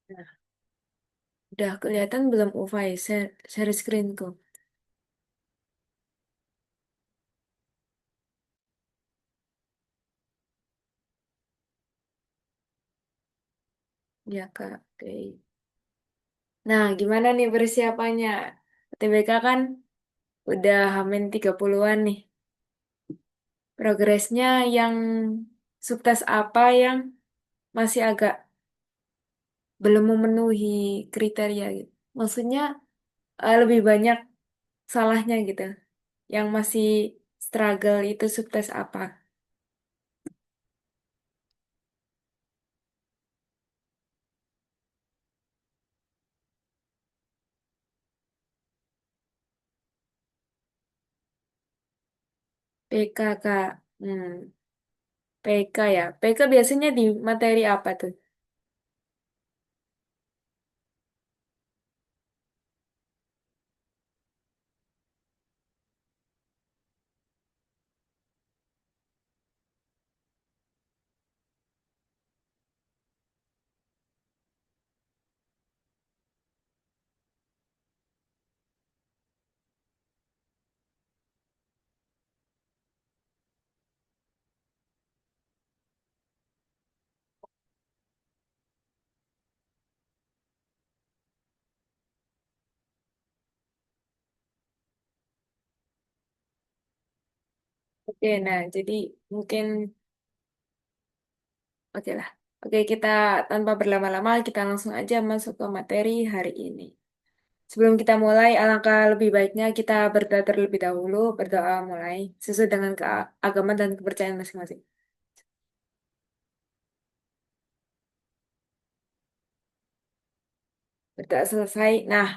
Nah, udah kelihatan belum Ufai share screenku? Ya Kak, oke. Nah, gimana nih persiapannya? TBK kan udah hamin 30-an nih. Progresnya yang subtes apa yang masih agak belum memenuhi kriteria gitu. Maksudnya lebih banyak salahnya gitu. Yang masih struggle itu subtes apa? PK Kak. PK ya. PK biasanya di materi apa tuh? Oke, nah jadi mungkin oke lah. Oke, kita tanpa berlama-lama kita langsung aja masuk ke materi hari ini. Sebelum kita mulai, alangkah lebih baiknya kita berdoa terlebih dahulu, berdoa mulai sesuai dengan keagamaan dan kepercayaan masing-masing. Berdoa selesai. Nah,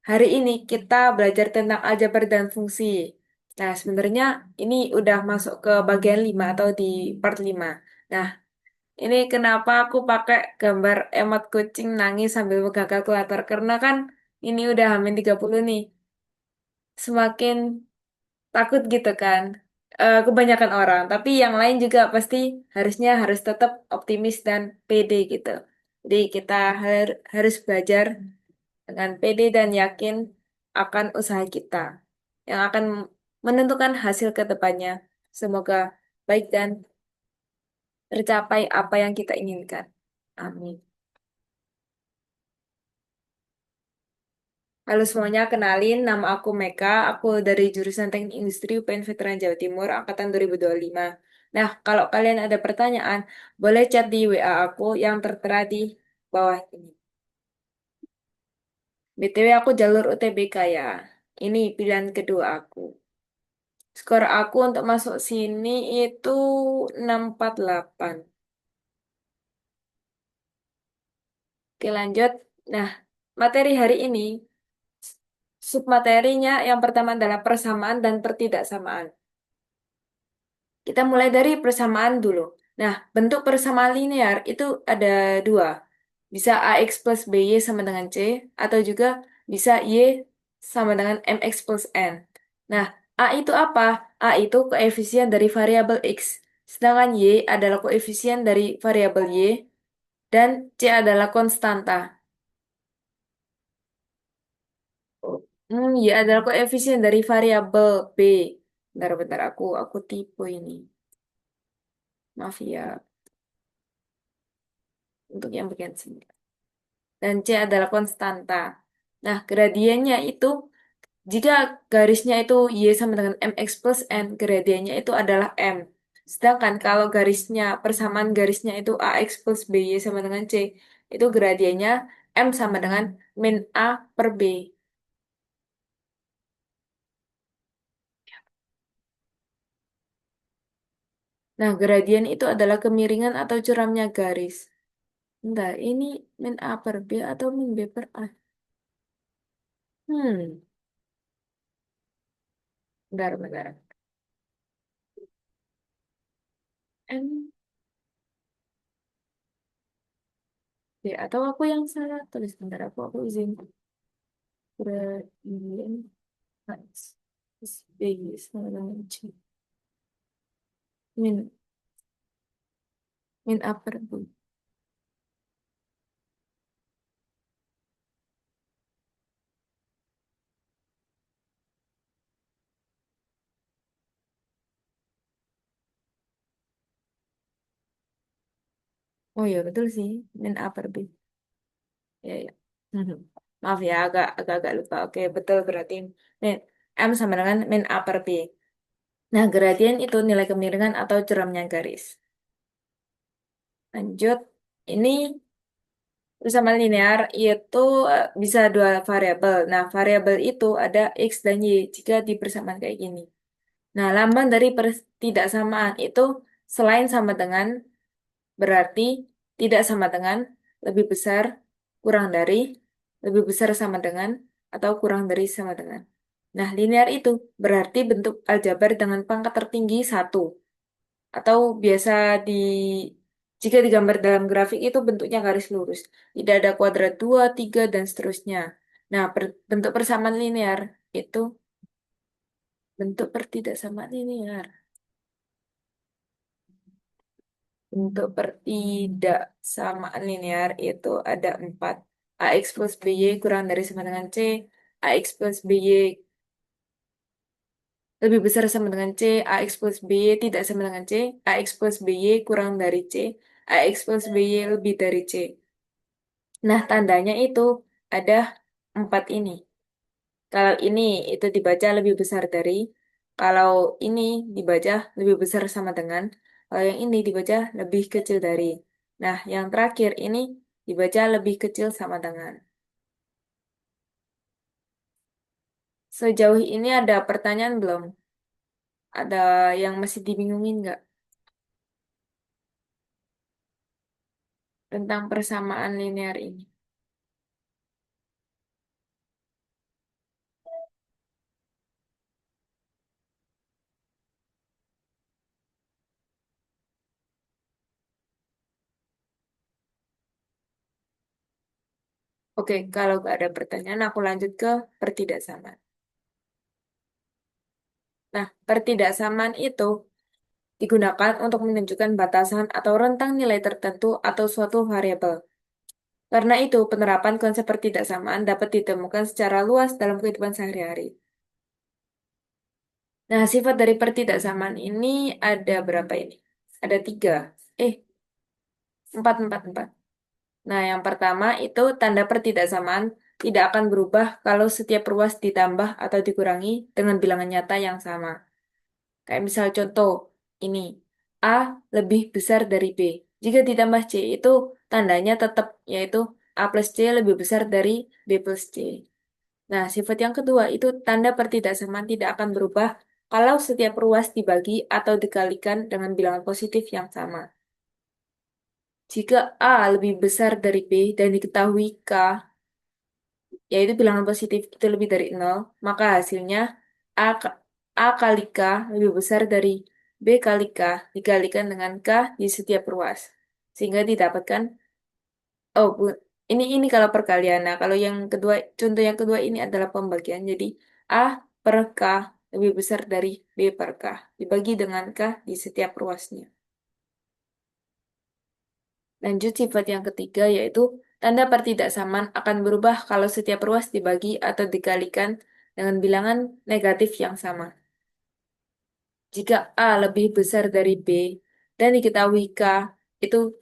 hari ini kita belajar tentang aljabar dan fungsi. Nah, sebenarnya ini udah masuk ke bagian 5 atau di part 5. Nah, ini kenapa aku pakai gambar emot kucing nangis sambil megang kalkulator. Karena kan ini udah hamin 30 nih. Semakin takut gitu kan. Kebanyakan orang. Tapi yang lain juga pasti harusnya harus tetap optimis dan pede gitu. Jadi kita harus belajar dengan pede dan yakin akan usaha kita yang akan menentukan hasil ke depannya. Semoga baik dan tercapai apa yang kita inginkan. Amin. Halo semuanya, kenalin nama aku Meka, aku dari jurusan Teknik Industri UPN Veteran Jawa Timur angkatan 2025. Nah, kalau kalian ada pertanyaan, boleh chat di WA aku yang tertera di bawah ini. BTW aku jalur UTBK ya. Ini pilihan kedua aku. Skor aku untuk masuk sini itu 648. Oke, lanjut. Nah, materi hari ini, submaterinya yang pertama adalah persamaan dan pertidaksamaan. Kita mulai dari persamaan dulu. Nah, bentuk persamaan linear itu ada dua. Bisa AX plus BY sama dengan C, atau juga bisa Y sama dengan MX plus N. Nah, A itu apa? A itu koefisien dari variabel X, sedangkan Y adalah koefisien dari variabel Y, dan C adalah konstanta. Y adalah koefisien dari variabel B. Bentar-bentar, aku tipe ini. Maaf ya, untuk yang bagian sini. Dan C adalah konstanta. Nah, gradiennya itu, jika garisnya itu Y sama dengan MX plus N, gradiennya itu adalah M. Sedangkan kalau garisnya, persamaan garisnya itu AX plus BY sama dengan C, itu gradiennya M sama dengan min A per B. Nah, gradien itu adalah kemiringan atau curamnya garis. Bentar, ini min A per B atau min B per A? Hmm, bentar. M, B, atau aku yang salah tulis. Bentar, aku izin. Gradien X B sama dengan C. Min, min A per B. Oh iya betul sih, min A per B. Ya, ya. Mhm. Maaf ya, agak lupa. Oke, betul berarti min M sama dengan min A per B. Nah, gradien itu nilai kemiringan atau curamnya garis. Lanjut, ini bersama linear itu bisa dua variabel. Nah, variabel itu ada X dan Y jika dipersamaan kayak gini. Nah, lambang dari ketidaksamaan itu selain sama dengan berarti tidak sama dengan, lebih besar, kurang dari, lebih besar sama dengan, atau kurang dari sama dengan. Nah, linear itu berarti bentuk aljabar dengan pangkat tertinggi satu. Atau biasa di, jika digambar dalam grafik itu bentuknya garis lurus. Tidak ada kuadrat 2, 3, dan seterusnya. Nah, bentuk persamaan linear itu bentuk pertidaksamaan linear. Untuk pertidaksamaan linear itu ada 4. AX plus BY kurang dari sama dengan C. AX plus BY lebih besar sama dengan C. AX plus BY tidak sama dengan C. AX plus BY kurang dari C. AX plus BY lebih dari C. Nah, tandanya itu ada 4 ini. Kalau ini itu dibaca lebih besar dari. Kalau ini dibaca lebih besar sama dengan. Kalau yang ini dibaca lebih kecil dari. Nah, yang terakhir ini dibaca lebih kecil sama dengan. Sejauh ini ada pertanyaan belum? Ada yang masih dibingungin nggak tentang persamaan linear ini? Oke, kalau nggak ada pertanyaan, aku lanjut ke pertidaksamaan. Nah, pertidaksamaan itu digunakan untuk menunjukkan batasan atau rentang nilai tertentu atau suatu variabel. Karena itu, penerapan konsep pertidaksamaan dapat ditemukan secara luas dalam kehidupan sehari-hari. Nah, sifat dari pertidaksamaan ini ada berapa ini? Ada 3. Eh, 4. Nah, yang pertama itu tanda pertidaksamaan tidak akan berubah kalau setiap ruas ditambah atau dikurangi dengan bilangan nyata yang sama. Kayak misal contoh ini, A lebih besar dari B. Jika ditambah C itu tandanya tetap yaitu A plus C lebih besar dari B plus C. Nah, sifat yang kedua itu tanda pertidaksamaan tidak akan berubah kalau setiap ruas dibagi atau dikalikan dengan bilangan positif yang sama. Jika A lebih besar dari B dan diketahui K, yaitu bilangan positif itu lebih dari nol, maka hasilnya A, A kali K lebih besar dari B kali K dikalikan dengan K di setiap ruas. Sehingga didapatkan, oh bu, ini kalau perkalian. Nah, kalau yang kedua, contoh yang kedua ini adalah pembagian. Jadi A per K lebih besar dari B per K dibagi dengan K di setiap ruasnya. Lanjut sifat yang ketiga yaitu tanda pertidaksamaan akan berubah kalau setiap ruas dibagi atau dikalikan dengan bilangan negatif yang sama. Jika A lebih besar dari B dan diketahui K itu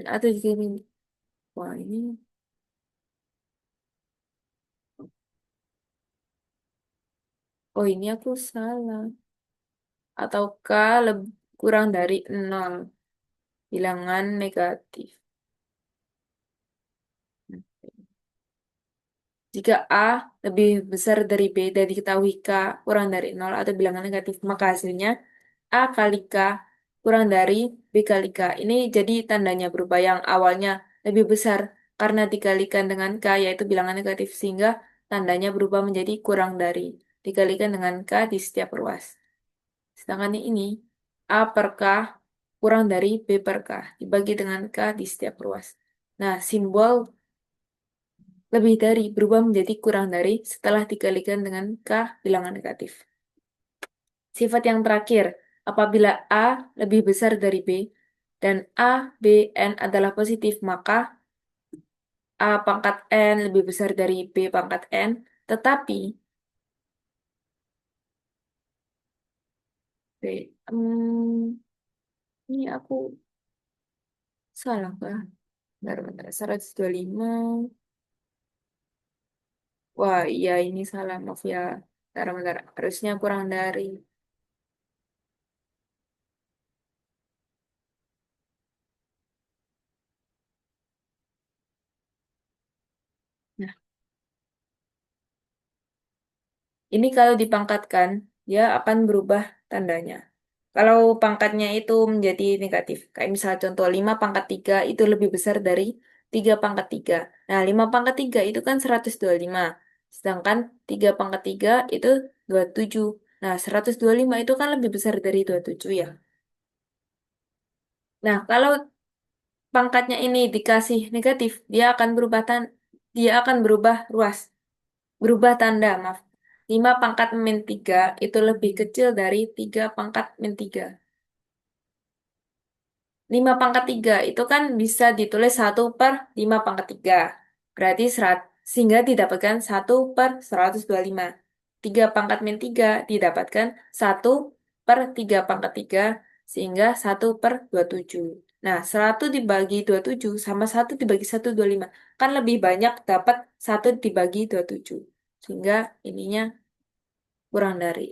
atau jika ini wah ini oh ini aku salah atau K kurang dari nol bilangan negatif. Jika A lebih besar dari B dan diketahui K kurang dari nol atau bilangan negatif, maka hasilnya A kali K kurang dari B kali K. Ini jadi tandanya berubah yang awalnya lebih besar karena dikalikan dengan K yaitu bilangan negatif sehingga tandanya berubah menjadi kurang dari dikalikan dengan K di setiap ruas. Sedangkan ini A per K kurang dari B per K dibagi dengan K di setiap ruas. Nah, simbol lebih dari berubah menjadi kurang dari setelah dikalikan dengan K bilangan negatif. Sifat yang terakhir, apabila A lebih besar dari B dan A, B, N adalah positif, maka A pangkat N lebih besar dari B pangkat N, tetapi B, Ini aku salah kah? Bentar, 125. Wah, iya ini salah, maaf ya. Bentar. Harusnya kurang dari. Nah, ini kalau dipangkatkan, dia akan berubah tandanya. Kalau pangkatnya itu menjadi negatif, kayak misal contoh 5 pangkat 3 itu lebih besar dari 3 pangkat 3. Nah, 5 pangkat 3 itu kan 125. Sedangkan 3 pangkat 3 itu 27. Nah, 125 itu kan lebih besar dari 27 ya. Nah, kalau pangkatnya ini dikasih negatif, dia akan berubah ruas, berubah tanda, maaf. 5 pangkat min 3 itu lebih kecil dari 3 pangkat min 3. 5 pangkat 3 itu kan bisa ditulis 1/5 pangkat 3. Berarti sehingga didapatkan 1/125. 3 pangkat min 3 didapatkan 1/3 pangkat 3 sehingga 1/27. Nah, 100 dibagi 27 sama 1 dibagi 1/25. Kan lebih banyak dapat 1 dibagi 27. Sehingga ininya kurang dari.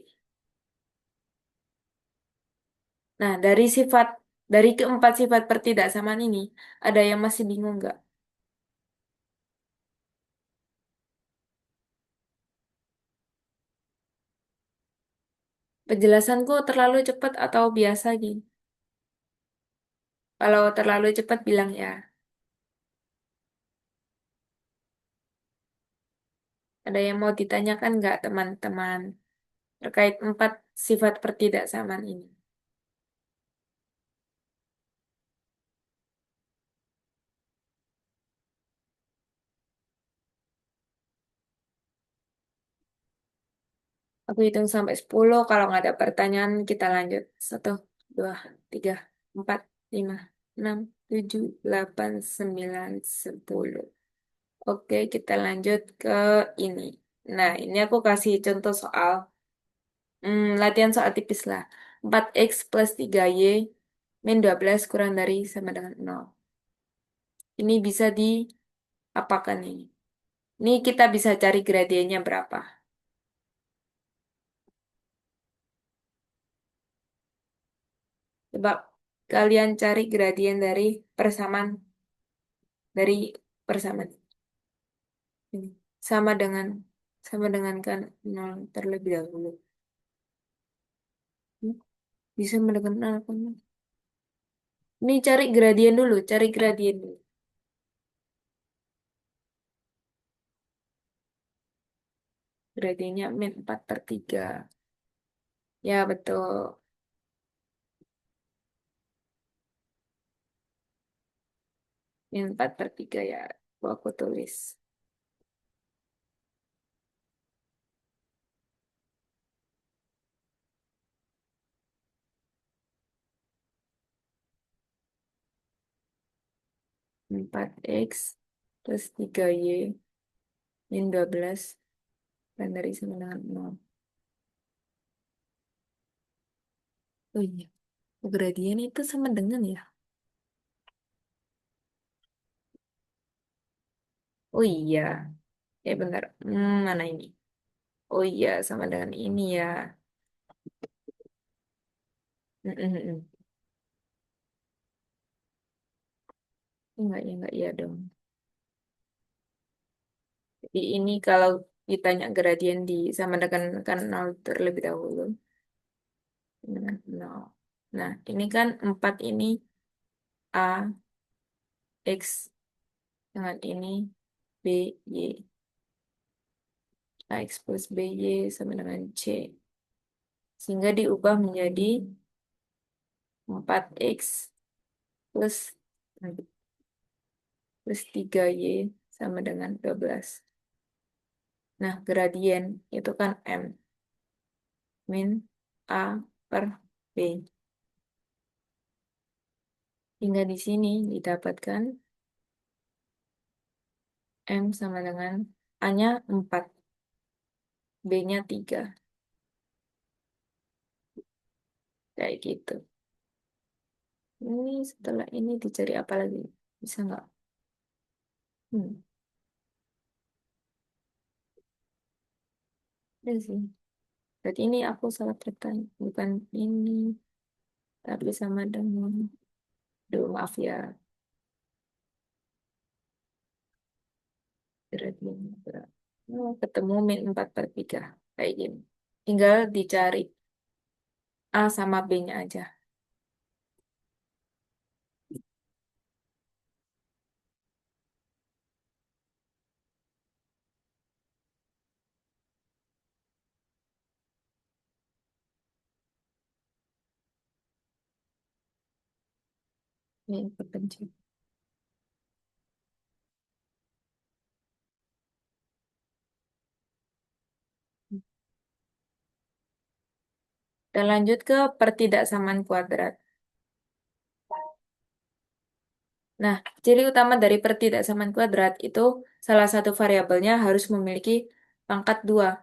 Nah, dari keempat sifat pertidaksamaan ini, ada yang masih bingung nggak? Penjelasanku terlalu cepat atau biasa gini? Kalau terlalu cepat bilang ya. Ada yang mau ditanyakan nggak teman-teman terkait empat sifat pertidaksamaan ini? Aku hitung sampai 10. Kalau nggak ada pertanyaan, kita lanjut. 1, 2, 3, 4, 5, 6, 7, 8, 9, 10. Oke, kita lanjut ke ini. Nah, ini aku kasih contoh soal. Latihan soal tipis lah. 4x plus 3y min 12 kurang dari sama dengan 0. Ini bisa diapakan ini? Ini kita bisa cari gradiennya berapa. Coba kalian cari gradien dari persamaan ini. Sama dengan kan 0 terlebih dahulu. Hmm, Bisa mendekat 0 kan? Ini cari gradien dulu, cari gradien dulu. Gradiennya min 4/3. Ya, betul. Min 4/3 ya. Aku tulis. 4x plus 3y min 12 dan dari sama dengan 0. Oh iya, gradien itu sama dengan ya. Oh iya, bentar. Mana ini? Oh iya, sama dengan ini ya. Mm, mm, mm. Enggak ya dong. Jadi ini kalau ditanya gradien di sama dengan kan 0 terlebih dahulu dengan 0. Nah, ini kan 4 ini A, X dengan ini B, Y. AX plus BY sama dengan C. Sehingga diubah menjadi 4X plus 3Y sama dengan 12. Nah, gradien itu kan M min A per B. Hingga di sini didapatkan M sama dengan A-nya 4, B-nya 3. Kayak gitu. Ini setelah ini dicari apa lagi? Bisa nggak? Hmm, ya sih. Berarti ini aku salah bertanya. Bukan ini, tapi sama dengan... Duh, maaf ya. Berat, berat. Oh, ketemu min 4 per 3. Kayak gini. Tinggal dicari A sama B-nya aja. Min terpencil. Dan lanjut ke pertidaksamaan kuadrat. Nah, ciri utama dari pertidaksamaan kuadrat itu salah satu variabelnya harus memiliki pangkat 2.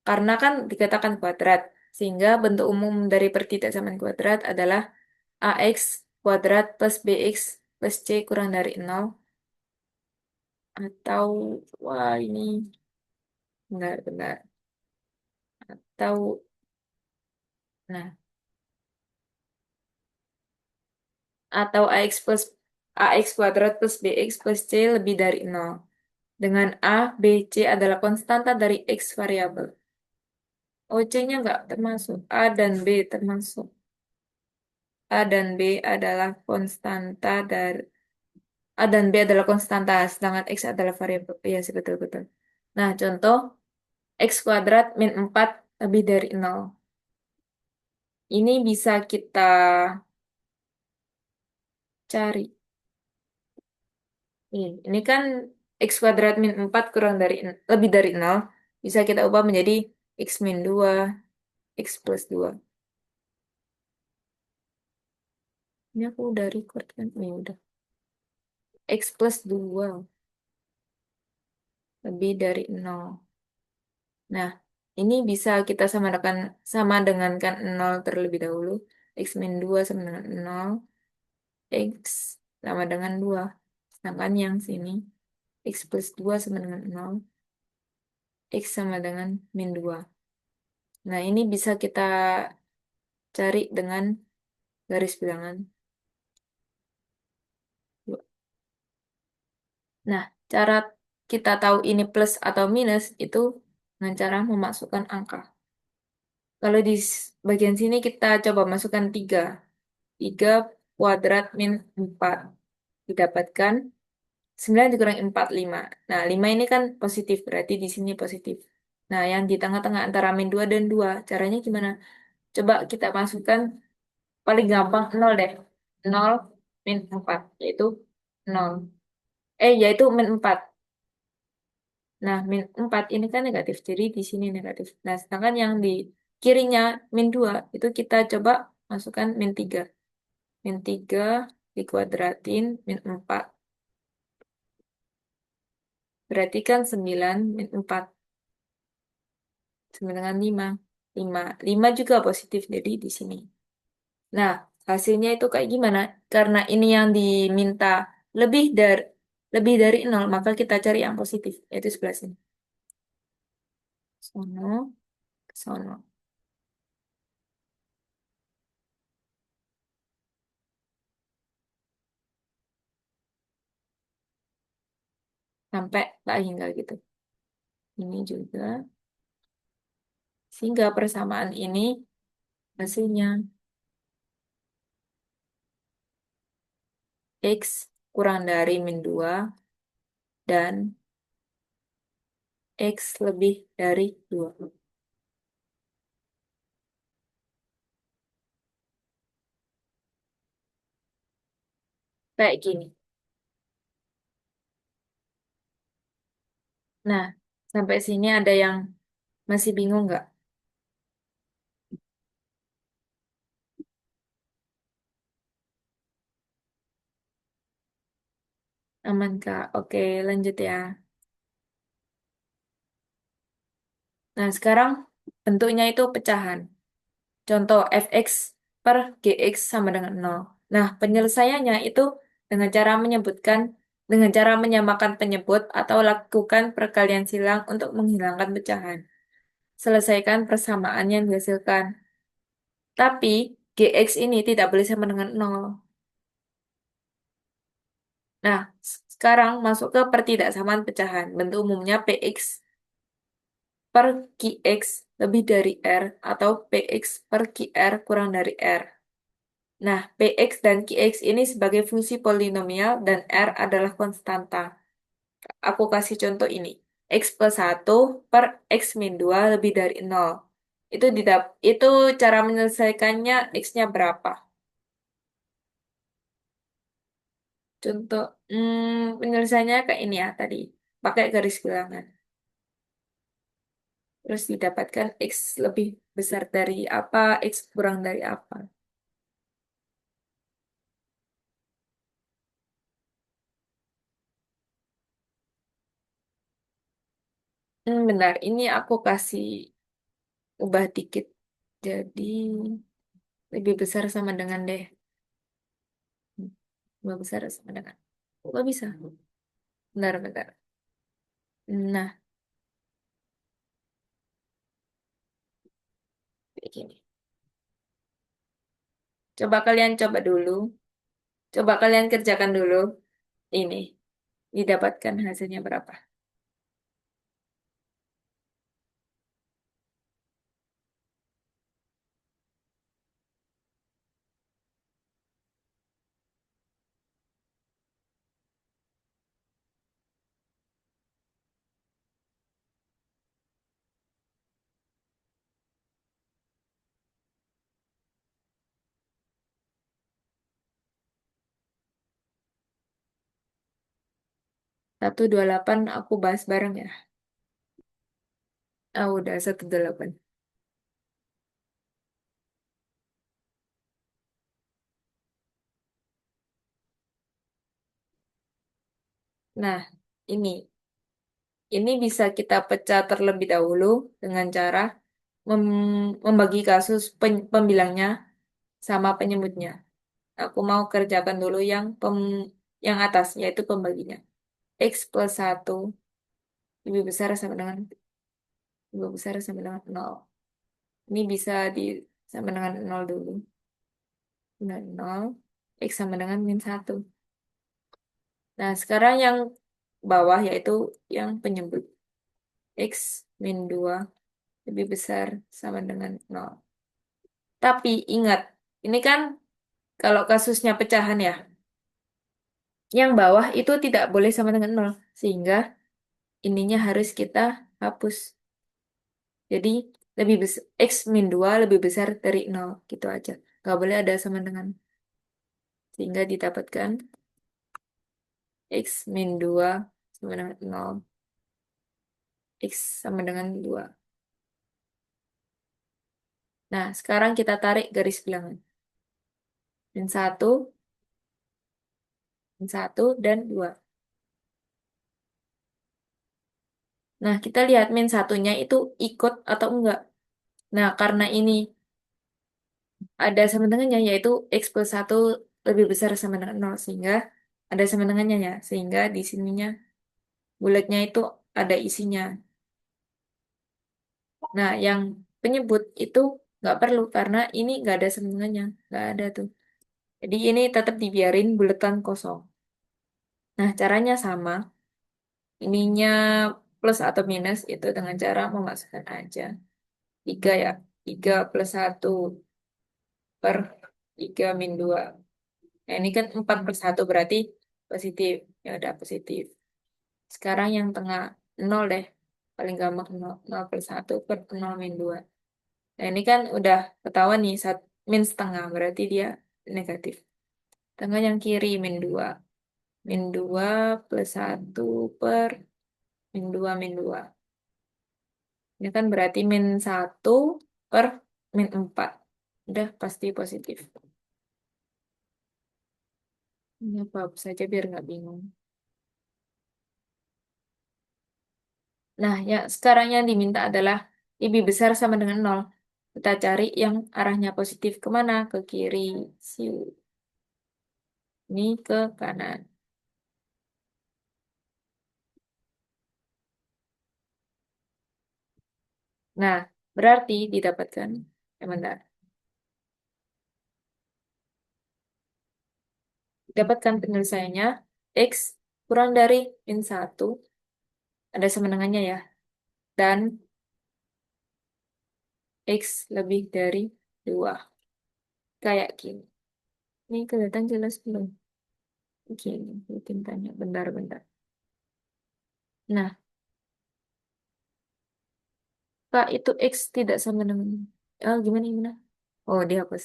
Karena kan dikatakan kuadrat, sehingga bentuk umum dari pertidaksamaan kuadrat adalah ax kuadrat plus bx plus c kurang dari 0. Atau, wah ini, benar, benar. Atau, nah, atau ax kuadrat plus bx plus c lebih dari 0. Dengan a, b, c adalah konstanta dari x variabel. Oh, C-nya nggak termasuk. A dan B termasuk. A dan B adalah konstanta dari A dan B adalah konstanta, sedangkan X adalah variabel. Iya sih, betul-betul. Nah, contoh X kuadrat min 4 lebih dari 0. Ini bisa kita cari. Ini kan X kuadrat min 4 kurang dari lebih dari 0. Bisa kita ubah menjadi X min 2, X plus 2. Ini aku udah record kan? Oh, ya udah. X plus 2 lebih dari 0. Nah, ini bisa kita sama dengan kan 0 terlebih dahulu. X min 2 sama dengan 0. X sama dengan 2. Sedangkan yang sini, X plus 2 sama dengan 0. X sama dengan min 2. Nah, ini bisa kita cari dengan garis bilangan. Nah, cara kita tahu ini plus atau minus itu dengan cara memasukkan angka. Kalau di bagian sini kita coba masukkan 3. 3 kuadrat min 4 didapatkan 9 dikurangi 4 5. Nah, 5 ini kan positif, berarti di sini positif. Nah, yang di tengah-tengah antara min 2 dan 2, caranya gimana? Coba kita masukkan paling gampang 0 deh. 0 min 4, yaitu 0. Yaitu min 4. Nah, min 4 ini kan negatif, jadi di sini negatif. Nah, sedangkan yang di kirinya min 2, itu kita coba masukkan min 3. Min 3 dikuadratin min 4. Berarti kan 9 min 4. 9 dengan 5. 5. 5 juga positif, jadi di sini. Nah, hasilnya itu kayak gimana? Karena ini yang diminta lebih dari lebih dari 0, maka kita cari yang positif, yaitu sebelah sini. Sono, sono. Sampai tak hingga gitu. Ini juga. Sehingga persamaan ini hasilnya X kurang dari min 2 dan X lebih dari 2. Kayak gini. Nah, sampai sini ada yang masih bingung nggak? Aman, Kak. Oke, lanjut ya. Nah, sekarang bentuknya itu pecahan. Contoh fx per gx sama dengan 0. Nah, penyelesaiannya itu dengan cara menyebutkan, dengan cara menyamakan penyebut atau lakukan perkalian silang untuk menghilangkan pecahan. Selesaikan persamaan yang dihasilkan. Tapi GX ini tidak boleh sama dengan nol. Nah, sekarang masuk ke pertidaksamaan pecahan. Bentuk umumnya PX per QX lebih dari R atau PX per QR kurang dari R. Nah, PX dan QX ini sebagai fungsi polinomial dan R adalah konstanta. Aku kasih contoh ini. X plus 1 per X min 2 lebih dari nol. Itu cara menyelesaikannya X-nya berapa? Contoh, penyelesaiannya kayak ini ya tadi. Pakai garis bilangan. Terus didapatkan X lebih besar dari apa, X kurang dari apa. Benar, ini aku kasih ubah dikit. Jadi lebih besar sama dengan deh. Hmm, Lebih besar sama dengan. Kok bisa? Benar, benar. Nah, kayak gini. Coba dulu. Coba kalian kerjakan dulu. Ini. Didapatkan hasilnya berapa? Satu dua delapan aku bahas bareng ya. Ah, udah 128. Nah, ini. Ini bisa kita pecah terlebih dahulu dengan cara membagi kasus pembilangnya sama penyebutnya. Aku mau kerjakan dulu yang atas, yaitu pembaginya. X plus 1 lebih besar sama dengan lebih besar sama dengan nol. Ini bisa sama dengan nol dulu. Nah, nol. X sama dengan min 1. Nah, sekarang yang bawah yaitu yang penyebut. X min 2 lebih besar sama dengan nol. Tapi ingat, ini kan kalau kasusnya pecahan ya, yang bawah itu tidak boleh sama dengan nol. Sehingga ininya harus kita hapus. Jadi lebih besar, X min 2 lebih besar dari nol. Gitu aja. Nggak boleh ada sama dengan. Sehingga didapatkan X min 2 sama dengan nol. X sama dengan 2. Nah, sekarang kita tarik garis bilangan. Min 1, min 1, dan 2. Nah, kita lihat min satunya itu ikut atau enggak. Nah, karena ini ada sama dengannya, yaitu X plus 1 lebih besar sama dengan nol. Sehingga ada sama dengannya ya. Sehingga di sininya bulatnya itu ada isinya. Nah, yang penyebut itu nggak perlu karena ini nggak ada sama dengannya. Nggak ada tuh. Jadi ini tetap dibiarin bulatan kosong. Nah, caranya sama. Ininya plus atau minus itu dengan cara memasukkan aja. 3 ya. 3 plus 1 per 3 min 2. Nah, ini kan 4 per 1 berarti positif. Ya udah positif. Sekarang yang tengah nol deh. Paling gampang nol, 0 per 1 per nol min 2. Nah, ini kan udah ketahuan nih, min setengah. Berarti dia negatif. Tengah yang kiri min 2. Min 2 plus 1 per min 2 min 2. Ini kan berarti min 1 per min 4. Udah pasti positif. Ini apa saja biar nggak bingung. Nah, ya sekarang yang diminta adalah lebih besar sama dengan nol. Kita cari yang arahnya positif kemana? Ke kiri. Siu. Ini ke kanan. Nah, berarti didapatkan, bentar. Dapatkan penyelesaiannya, X kurang dari min 1, ada sama dengannya ya, dan X lebih dari 2. Kayak gini. Ini kelihatan jelas belum? Gini, bikin tanya. Bentar-bentar. Nah, Kak, itu X tidak sama dengan... Oh, gimana, gimana? Oh, dihapus.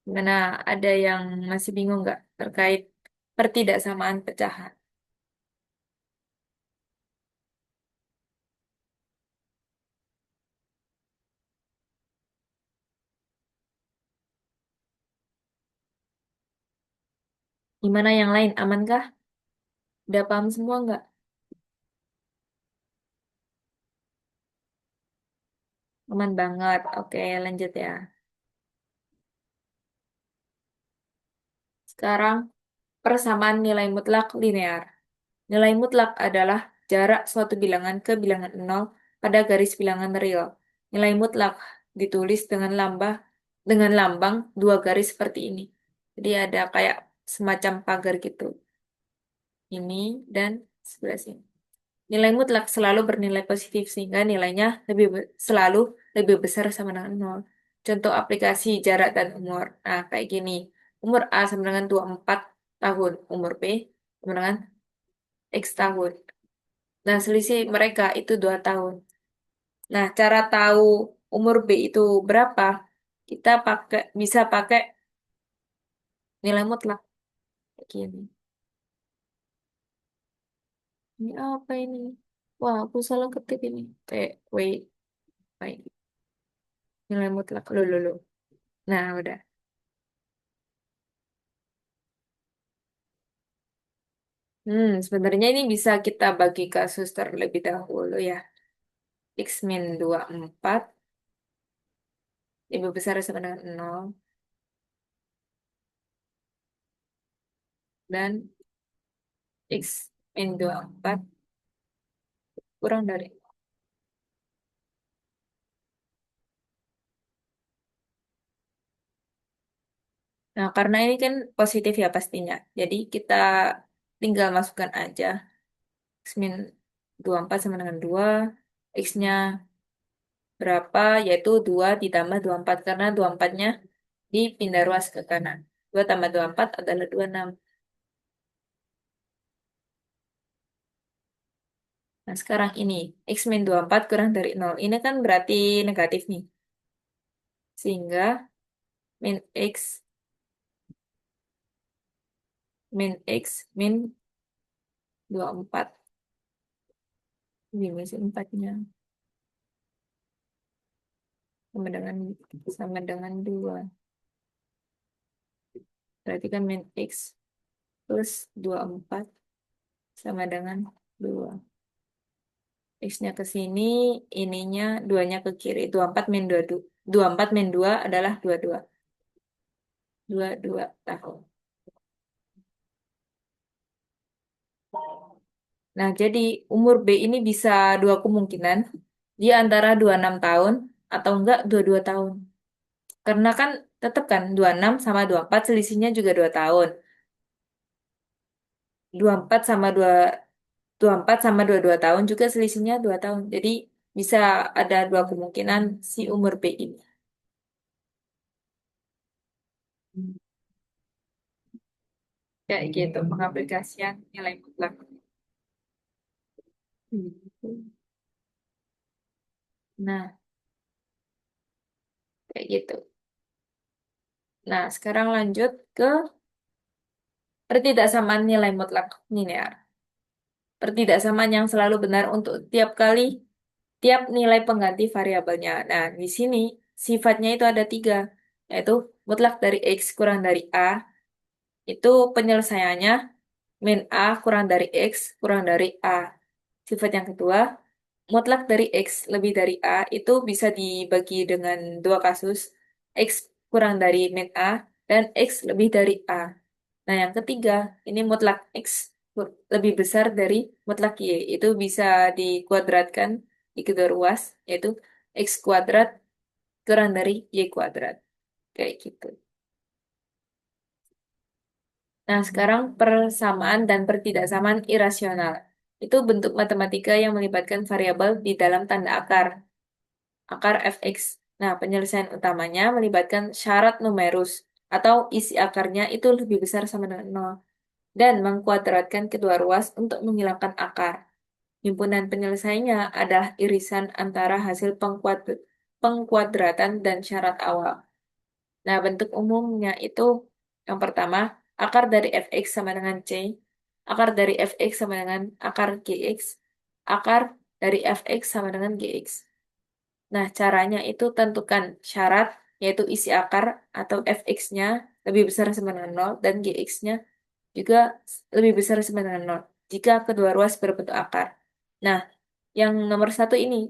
Gimana, ada yang masih bingung nggak terkait pertidaksamaan pecahan? Gimana yang lain? Amankah? Udah paham semua nggak? Aman banget. Oke, lanjut ya. Sekarang, persamaan nilai mutlak linear. Nilai mutlak adalah jarak suatu bilangan ke bilangan nol pada garis bilangan real. Nilai mutlak ditulis dengan lambang dua garis seperti ini. Jadi ada kayak semacam pagar gitu. Ini dan sebelah sini. Nilai mutlak selalu bernilai positif sehingga nilainya selalu lebih besar sama dengan nol. Contoh aplikasi jarak dan umur. Nah, kayak gini. Umur A sama dengan 24 tahun. Umur B sama dengan X tahun. Nah, selisih mereka itu 2 tahun. Nah, cara tahu umur B itu berapa, kita bisa pakai nilai mutlak. Kayak gini. Ini apa ini? Wah, aku salah ketik ini. Wait, wait. Nilai mutlak. Loh. Nah, udah. Sebenarnya ini bisa kita bagi kasus terlebih dahulu ya. X min 24 lebih besar sama dengan nol dan X min 24 kurang dari. Nah, karena ini kan positif ya pastinya. Jadi kita tinggal masukkan aja. X min 24 sama dengan 2. X-nya berapa? Yaitu 2 ditambah 24. Karena 24-nya dipindah ruas ke kanan. 2 tambah 24 adalah 26. Nah, sekarang ini. X min 24 kurang dari nol. Ini kan berarti negatif nih. Sehingga min X min 24. Ini masih 4-nya. Sama dengan, sama dengan 2. Berarti kan min X plus 24 sama dengan 2. X-nya ke sini, ininya 2-nya ke kiri. 24 min 2, 24 min 2 adalah 22. 22 tahun. Nah, jadi umur B ini bisa dua kemungkinan. Dia antara 26 tahun atau enggak 22 tahun. Karena kan tetap kan 26 sama 24 selisihnya juga 2 tahun. 24 sama 24 sama 22 tahun juga selisihnya 2 tahun. Jadi bisa ada dua kemungkinan si umur B ini. Kayak gitu, pengaplikasian nilai mutlak. Hmm. Nah, kayak gitu. Nah, sekarang lanjut ke pertidaksamaan nilai mutlak linear. Pertidaksamaan yang selalu benar untuk tiap nilai pengganti variabelnya. Nah, di sini sifatnya itu ada 3, yaitu mutlak dari X kurang dari A, itu penyelesaiannya min A kurang dari X kurang dari A. Sifat yang kedua, mutlak dari X lebih dari A itu bisa dibagi dengan dua kasus. X kurang dari min A dan X lebih dari A. Nah, yang ketiga, ini mutlak X lebih besar dari mutlak Y. Itu bisa dikuadratkan di kedua ruas, yaitu X kuadrat kurang dari Y kuadrat. Kayak gitu. Nah, sekarang persamaan dan pertidaksamaan irasional. Itu bentuk matematika yang melibatkan variabel di dalam tanda akar, akar fx. Nah, penyelesaian utamanya melibatkan syarat numerus, atau isi akarnya itu lebih besar sama dengan nol, dan mengkuadratkan kedua ruas untuk menghilangkan akar. Himpunan penyelesaiannya adalah irisan antara hasil pengkuadratan dan syarat awal. Nah, bentuk umumnya itu yang pertama, akar dari fx sama dengan c, akar dari fx sama dengan akar gx, akar dari fx sama dengan gx. Nah, caranya itu tentukan syarat, yaitu isi akar atau fx-nya lebih besar sama dengan nol dan gx-nya juga lebih besar sama dengan nol jika kedua ruas berbentuk akar. Nah, yang nomor satu ini,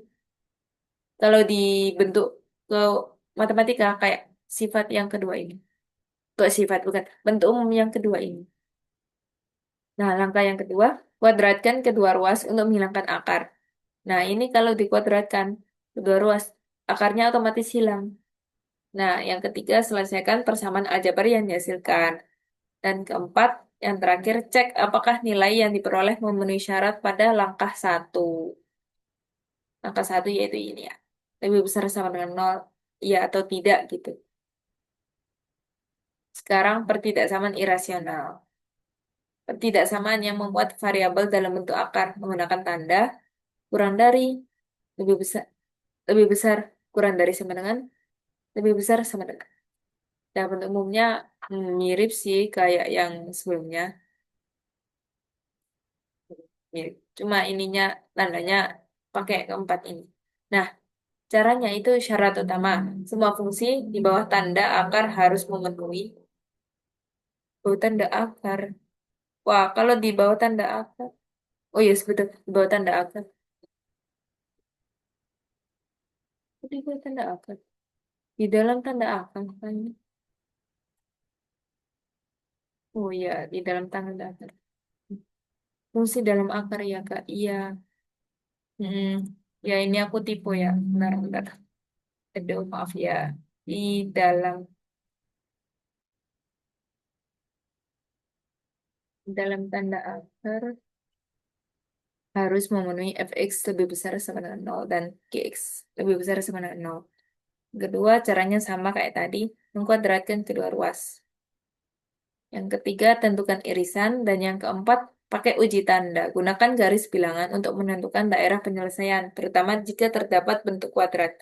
kalau dibentuk ke matematika kayak sifat yang kedua ini. Kok sifat bukan bentuk umum yang kedua ini. Nah, langkah yang kedua, kuadratkan kedua ruas untuk menghilangkan akar. Nah, ini kalau dikuadratkan kedua ruas, akarnya otomatis hilang. Nah, yang ketiga, selesaikan persamaan aljabar yang dihasilkan. Dan keempat, yang terakhir, cek apakah nilai yang diperoleh memenuhi syarat pada langkah satu. Langkah satu yaitu ini ya. Lebih besar sama dengan nol, iya atau tidak gitu. Sekarang pertidaksamaan irasional. Pertidaksamaan yang membuat variabel dalam bentuk akar menggunakan tanda kurang dari, lebih besar, lebih besar, kurang dari sama dengan, lebih besar sama dengan. Dan bentuk umumnya mirip sih kayak yang sebelumnya, mirip. Cuma ininya tandanya pakai keempat ini. Nah, caranya itu syarat utama. Semua fungsi di bawah tanda akar harus memenuhi bawah tanda akar. Wah, kalau di bawah tanda akar. Oh iya, betul. Di bawah tanda akar. Di bawah tanda akar. Di dalam tanda akar. Kan? Oh iya, di dalam tanda akar. Fungsi dalam akar ya, Kak. Iya. Mm, ya, ini aku tipu ya. Benar, benar. Aduh, maaf ya. Di dalam dalam tanda akar harus memenuhi fx lebih besar sama dengan nol dan gx lebih besar sama dengan nol. Kedua, caranya sama kayak tadi, mengkuadratkan kedua ruas. Yang ketiga, tentukan irisan. Dan yang keempat, pakai uji tanda. Gunakan garis bilangan untuk menentukan daerah penyelesaian, terutama jika terdapat bentuk kuadrat.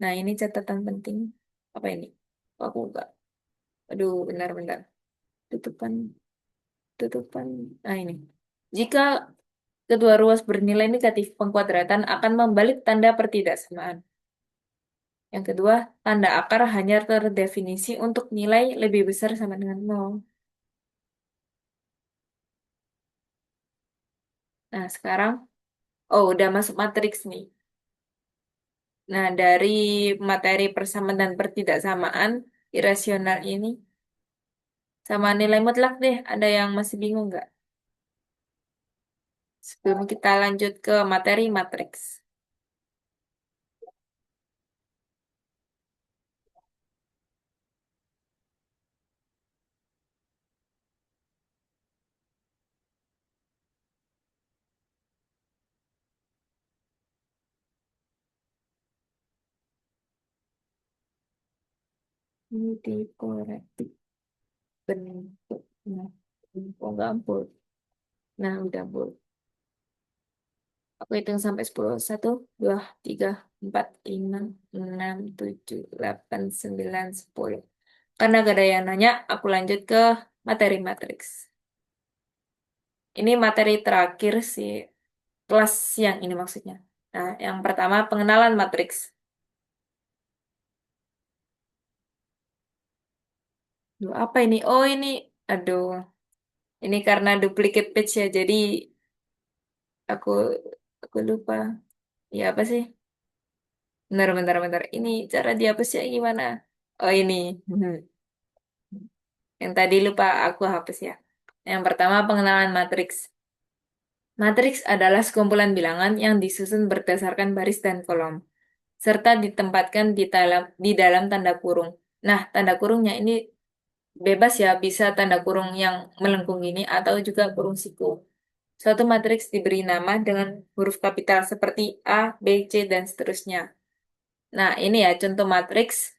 Nah, ini catatan penting. Apa ini? Oh, aku enggak. Aduh, benar-benar. Tutupan, tutupan. Nah, ini. Jika kedua ruas bernilai negatif, pengkuadratan akan membalik tanda pertidaksamaan. Yang kedua, tanda akar hanya terdefinisi untuk nilai lebih besar sama dengan nol. Nah, sekarang, oh, udah masuk matriks nih. Nah, dari materi persamaan dan pertidaksamaan irasional ini, sama nilai mutlak deh, ada yang masih bingung nggak? Sebelum kita lanjut ke materi matriks. Ini dikoreksi bentuknya. Oh, nggak ampun. Nah, udah, Bu. Aku hitung sampai 10. 1, 2, 3, 4, 5, 6, 7, 8, 9, 10. Karena gak ada yang nanya, aku lanjut ke materi matriks. Ini materi terakhir sih, kelas yang ini maksudnya. Nah, yang pertama pengenalan matriks. Duh, apa ini? Oh, ini, aduh, ini karena duplicate page ya, jadi aku aku lupa. Ya apa sih? Bentar, bentar, bentar. Ini cara dihapusnya gimana? Oh ini. Yang tadi lupa aku hapus ya. Yang pertama pengenalan matriks. Matriks adalah sekumpulan bilangan yang disusun berdasarkan baris dan kolom, serta ditempatkan di dalam tanda kurung. Nah, tanda kurungnya ini bebas ya, bisa tanda kurung yang melengkung ini atau juga kurung siku. Suatu matriks diberi nama dengan huruf kapital seperti A, B, C, dan seterusnya. Nah, ini ya contoh matriks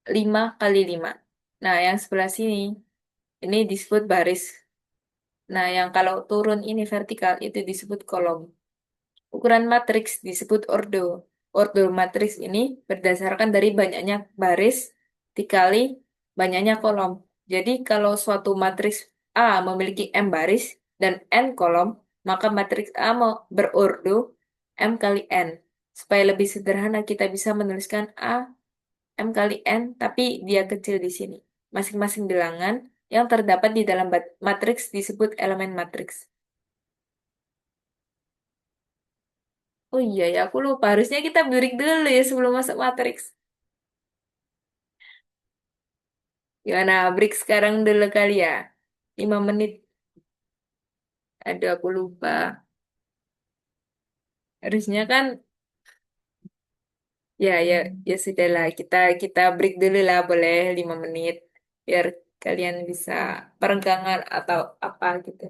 5 kali 5. Nah, yang sebelah sini, ini disebut baris. Nah, yang kalau turun ini vertikal, itu disebut kolom. Ukuran matriks disebut ordo. Ordo matriks ini berdasarkan dari banyaknya baris dikali banyaknya kolom. Jadi kalau suatu matriks A memiliki M baris dan N kolom, maka matriks A mau berordo M kali N. Supaya lebih sederhana kita bisa menuliskan A M kali N, tapi dia kecil di sini. Masing-masing bilangan yang terdapat di dalam matriks disebut elemen matriks. Oh iya ya, aku lupa. Harusnya kita break dulu ya sebelum masuk matriks. Gimana, break sekarang dulu kali ya? 5 menit. Aduh, aku lupa. Harusnya kan, ya sudah lah. Kita kita break dulu lah, boleh 5 menit. Biar kalian bisa perenggangan atau apa gitu.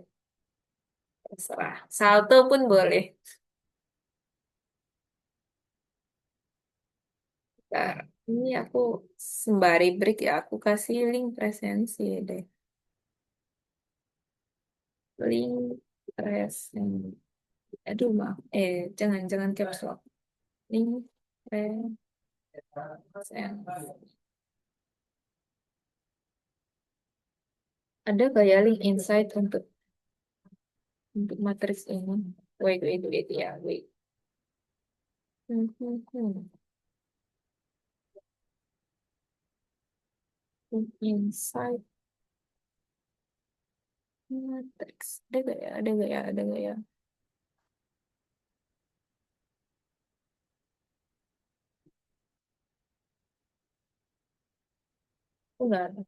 Terserah. Salto pun boleh. Bentar. Ini aku sembari break ya, aku kasih link presensi deh. Link presensi. Aduh, maaf. Jangan caps lock. Link presensi. Ada gak ya link insight untuk matriks ini? Wait ya, wait. Hmm, hmm, hmm. Link insight matriks. Ada gak ya? Ada gak ya? Ada gak ya? Oh, nggak ada.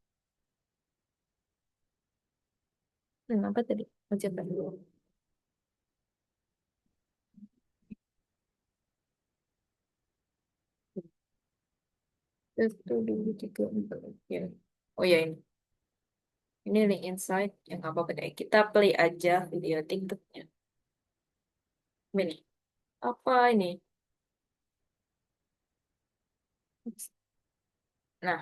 Apa tadi? Baca dulu. Satu, dua, tiga, empat. Ya. Oh ya ini. Ini link insight yang apa deh. Kita play aja video TikToknya. Ini. Apa ini? Nah,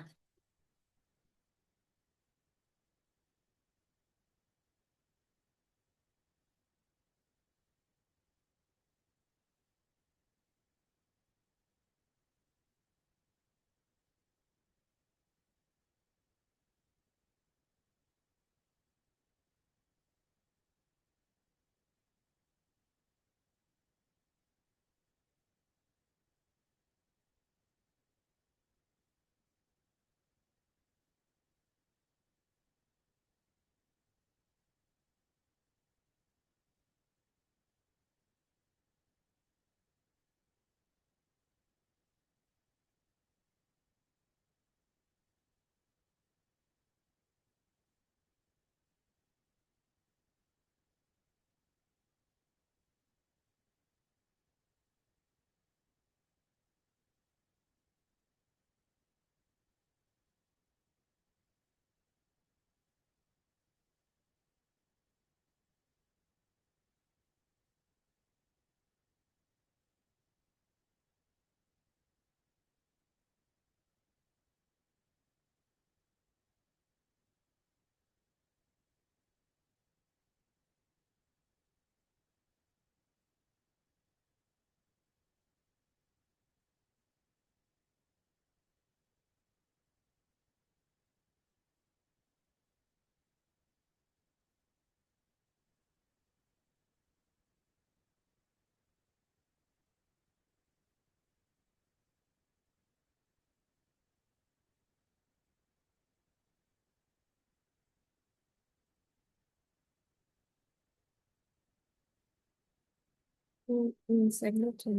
insight lucu.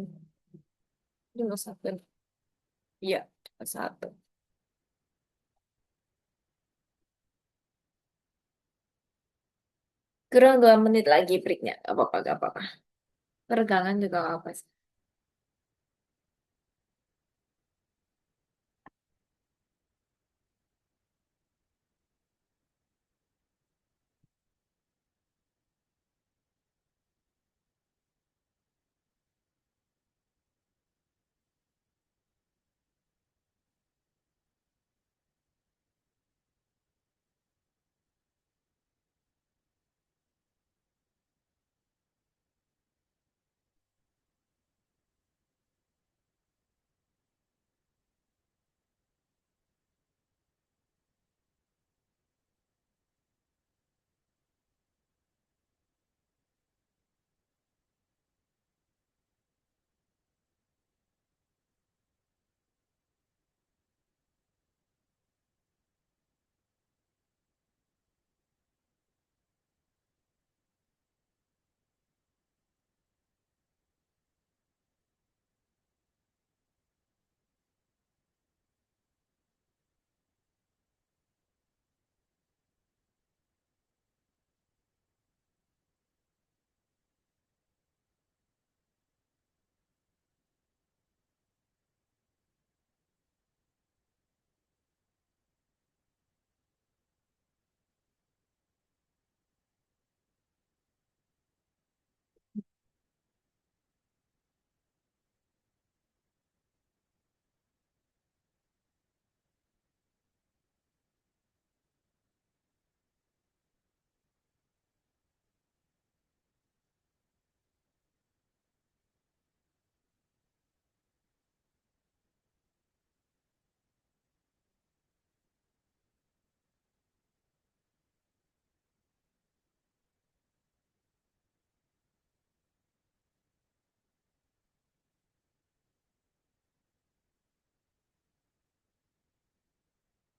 Ini nggak usah. Iya, satu. Kurang 2 menit lagi breaknya. Gak apa-apa, gak apa-apa. Peregangan juga gak apa sih.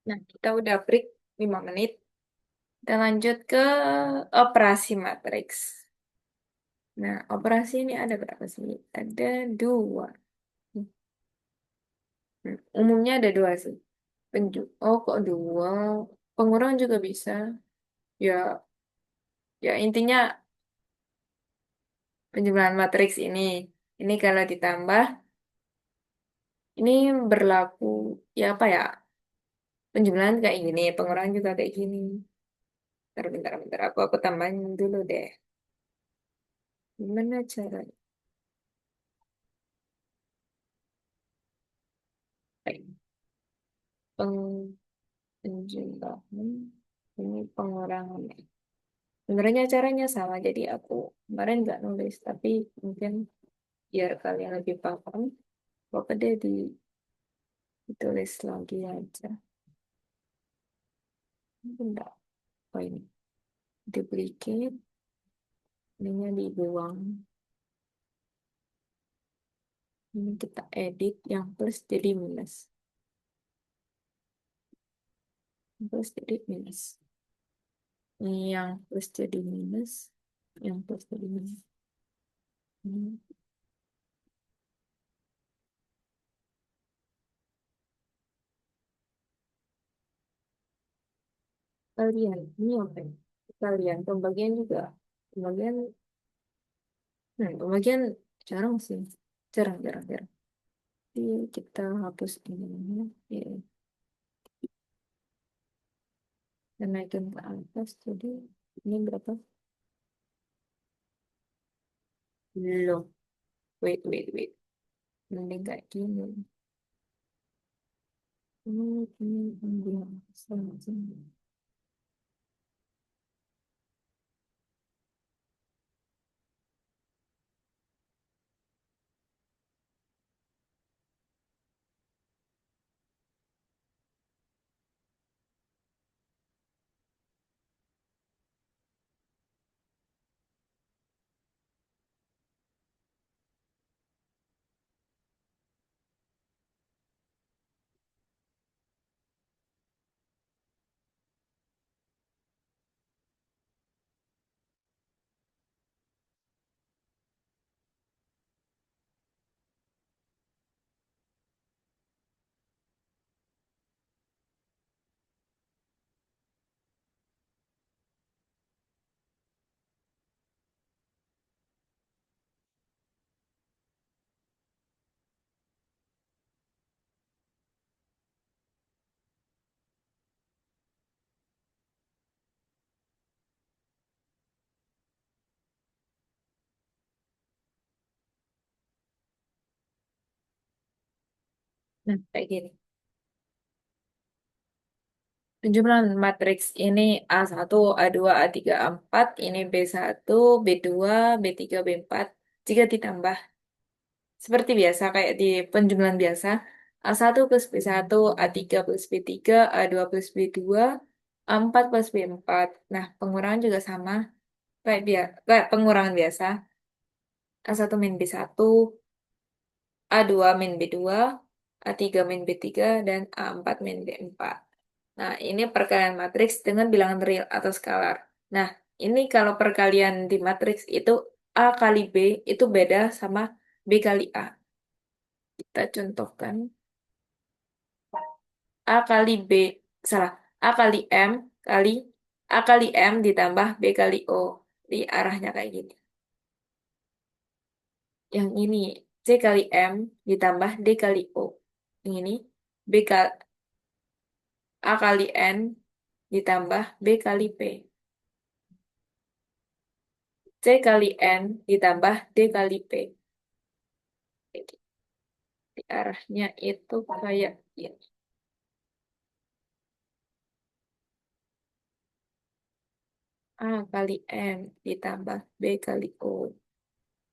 Nah, kita udah break 5 menit. Kita lanjut ke operasi matriks. Nah, operasi ini ada berapa sih? Ada dua. Umumnya ada dua sih. Oh, kok dua? Pengurang juga bisa. Ya, ya intinya penjumlahan matriks ini. Ini kalau ditambah, ini berlaku, ya apa ya? Penjumlahan kayak gini, pengurangan juga kayak gini. Bentar, bentar, bentar. Aku tambahin dulu deh. Gimana caranya? Peng, penjumlahan, ini pengurangan. Sebenarnya caranya sama, jadi aku kemarin nggak nulis, tapi mungkin biar kalian lebih paham, pokoknya dia ditulis lagi aja. Enggak, oh ini, duplicate, ininya dibuang. Ini kita edit yang plus jadi minus. Plus jadi minus. Ini yang plus jadi minus, yang plus jadi minus. Ini kalian, ini apa ya? Kalian, pembagian juga. Pembagian, pembagian jarang sih. Jarang, jarang, jarang. Jadi kita hapus ini. Ya. Dan naikin ke atas. Jadi ini berapa? Belum. Wait, wait, wait. Mending kayak gini. Ini bilang sama sini. Nah, kayak gini. Penjumlahan matriks ini A1, A2, A3, A4, ini B1, B2, B3, B4. Jika ditambah seperti biasa, kayak di penjumlahan biasa, A1 plus B1, A3 plus B3, A2 plus B2, A4 plus B4. Nah, pengurangan juga sama, kayak pengurangan biasa. A1 min B1, A2 min B2, A3 min B3, dan A4 min B4. Nah, ini perkalian matriks dengan bilangan real atau skalar. Nah, ini kalau perkalian di matriks itu A kali B itu beda sama B kali A. Kita contohkan A kali B, salah, A kali M kali A kali M ditambah B kali O. Di arahnya kayak gini. Yang ini C kali M ditambah D kali O. Yang ini B kali A kali N ditambah B kali P. C kali N ditambah D kali P. Jadi, di arahnya itu kayak ini. A kali N ditambah B kali O.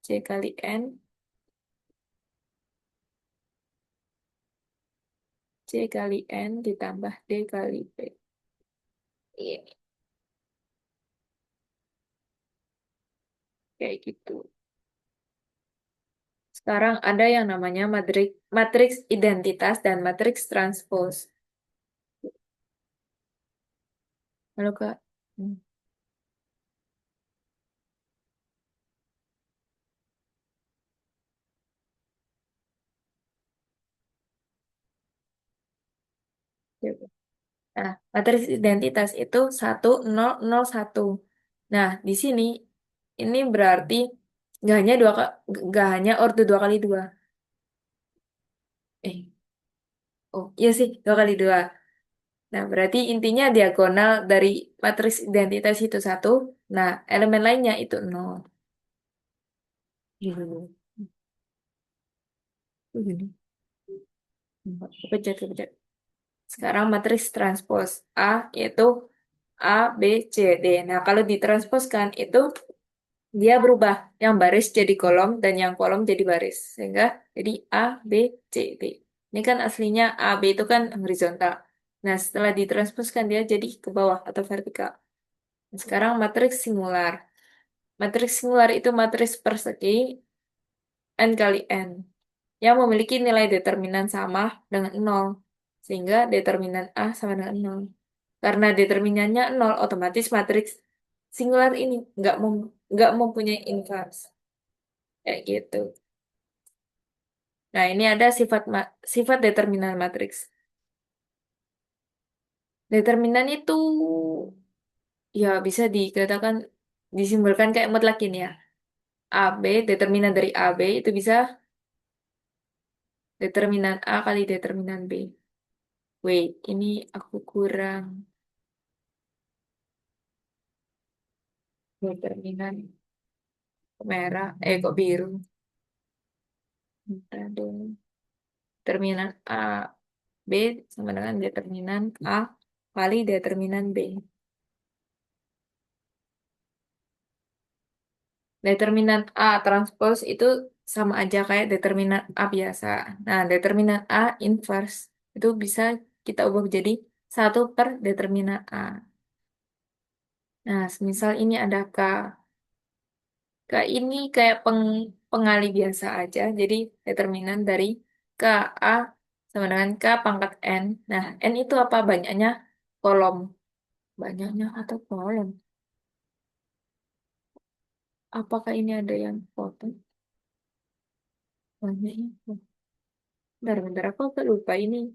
C kali N, C kali N ditambah D kali P. Ini, kayak gitu. Sekarang ada yang namanya matriks identitas dan matriks transpose. Halo, Kak. Hmm, coba. Nah, matriks identitas itu 1, 0, 0, 1. Nah, di sini ini berarti nggak hanya ordo 2 kali 2. Eh, oh iya sih, 2 kali 2. Nah, berarti intinya diagonal dari matriks identitas itu 1. Nah, elemen lainnya itu 0. Gitu. Begini. Kepejat, kepejat. Sekarang matriks transpos A yaitu A, B, C, D. Nah, kalau ditransposkan itu dia berubah. Yang baris jadi kolom dan yang kolom jadi baris. Sehingga jadi A, B, C, D. Ini kan aslinya A, B itu kan horizontal. Nah, setelah ditransposkan dia jadi ke bawah atau vertikal. Sekarang matriks singular. Matriks singular itu matriks persegi n kali n yang memiliki nilai determinan sama dengan 0. Sehingga determinan A sama dengan 0. Karena determinannya 0, otomatis matriks singular ini nggak mempunyai invers. Kayak gitu. Nah, ini ada sifat determinan matriks. Determinan itu ya bisa dikatakan disimbolkan kayak mutlak ini ya. AB, determinan dari AB itu bisa determinan A kali determinan B. Wait, ini aku kurang determinan merah, kok biru. Bentar dulu. Determinan A, B sama dengan determinan A kali determinan B. Determinan A transpose itu sama aja kayak determinan A biasa. Nah, determinan A inverse itu bisa kita ubah jadi 1/determinan A. Nah, misal ini ada K. K ini kayak pengali biasa aja. Jadi determinan dari K A sama dengan K pangkat N. Nah, N itu apa? Banyaknya kolom. Banyaknya atau kolom. Apakah ini ada yang foto? Banyaknya. Bentar, bentar. Aku agak lupa ini.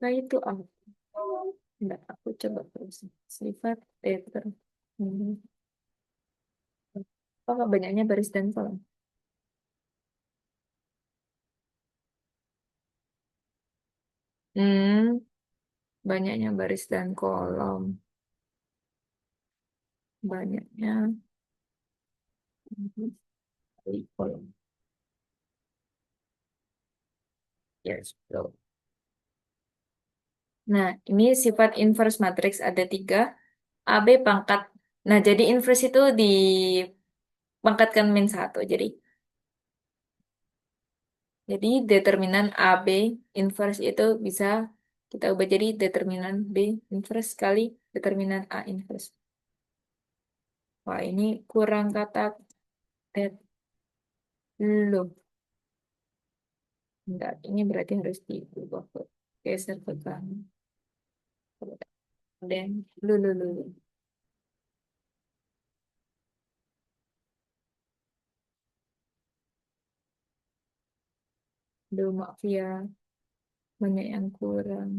Nah, itu apa? Enggak, aku coba terus. Sifat pattern. Hmm. Apakah banyaknya baris dan kolom? Hmm, banyaknya baris dan kolom. Banyaknya kali kolom. Yes, betul. Nah, ini sifat inverse matrix ada tiga. AB pangkat. Nah, jadi inverse itu dipangkatkan min satu. Jadi determinan AB inverse itu bisa kita ubah jadi determinan B inverse kali determinan A inverse. Wah, ini kurang kata dat. Loh, enggak. Ini berarti harus diubah ke geser ke kanan. Dan, lu. Duh, maaf ya. Banyak yang kurang.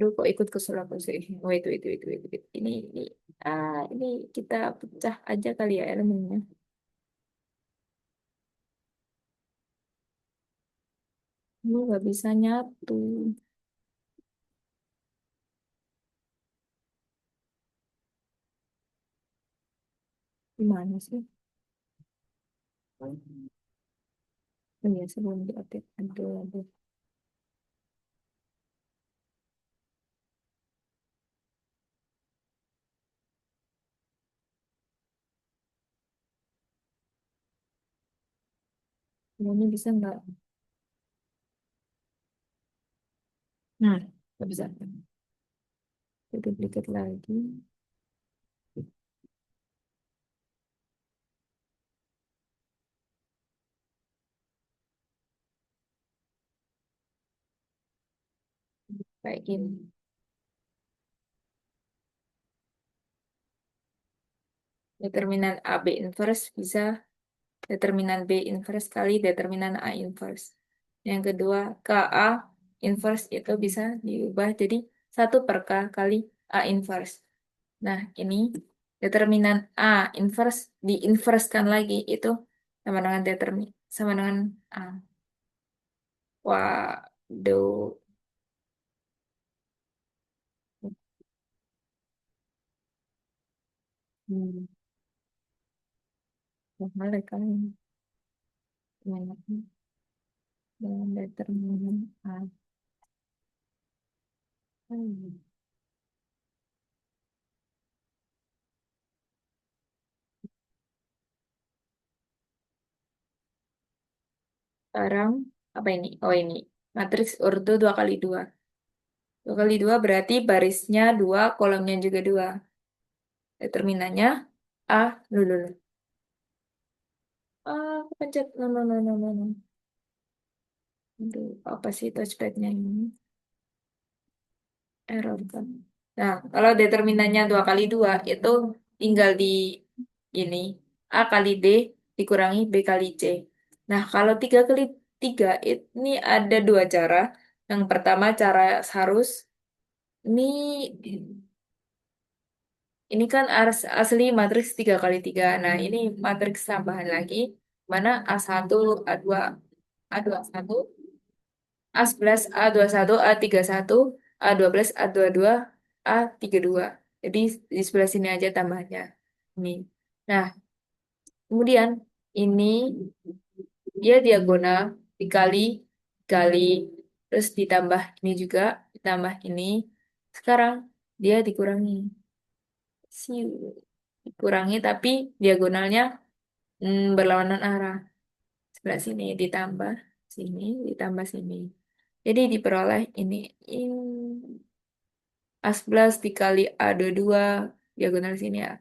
Aduh, kok ikut ke Sulawesi sih? Oh, itu. Ini kita pecah aja kali ya elemennya. Lu nggak bisa nyatu. Gimana sih? Oh iya, sebelum diupdate. Aduh. Ini bisa nggak? Nah, nggak bisa. Kita duplicate lagi. Kayak gini. Determinan AB inverse bisa determinan B inverse kali determinan A inverse. Yang kedua, KA inverse itu bisa diubah jadi 1/K kali A inverse. Nah, ini determinan A inverse diinverskan lagi itu sama dengan A. Waduh. Hmm. Mereka ini banyaknya dengan determinan A. Hmm. Sekarang apa ini? Oh ini matriks ordo 2 kali 2. 2 kali 2 berarti barisnya 2, kolomnya juga 2. Determinannya A. Lulu. Ah, aku pencet. No. Aduh, apa sih touchpadnya ini? Error kan. Nah, kalau determinannya 2 kali 2 itu tinggal di ini A kali D dikurangi B kali C. Nah, kalau 3 kali 3 ini ada 2 cara. Yang pertama cara harus ini ini kan asli matriks 3 kali 3. Nah, ini matriks tambahan lagi. Mana A1, A2, A21, A11, A21, A31, A12, A22, A32. Jadi di sebelah sini aja tambahnya. Ini. Nah, kemudian ini dia diagonal dikali dikali terus ditambah ini juga ditambah ini. Sekarang dia dikurangi. Siu. Dikurangi tapi diagonalnya berlawanan arah. Sebelah sini ditambah sini ditambah sini. Jadi diperoleh ini A11 dikali A22 diagonal sini ya.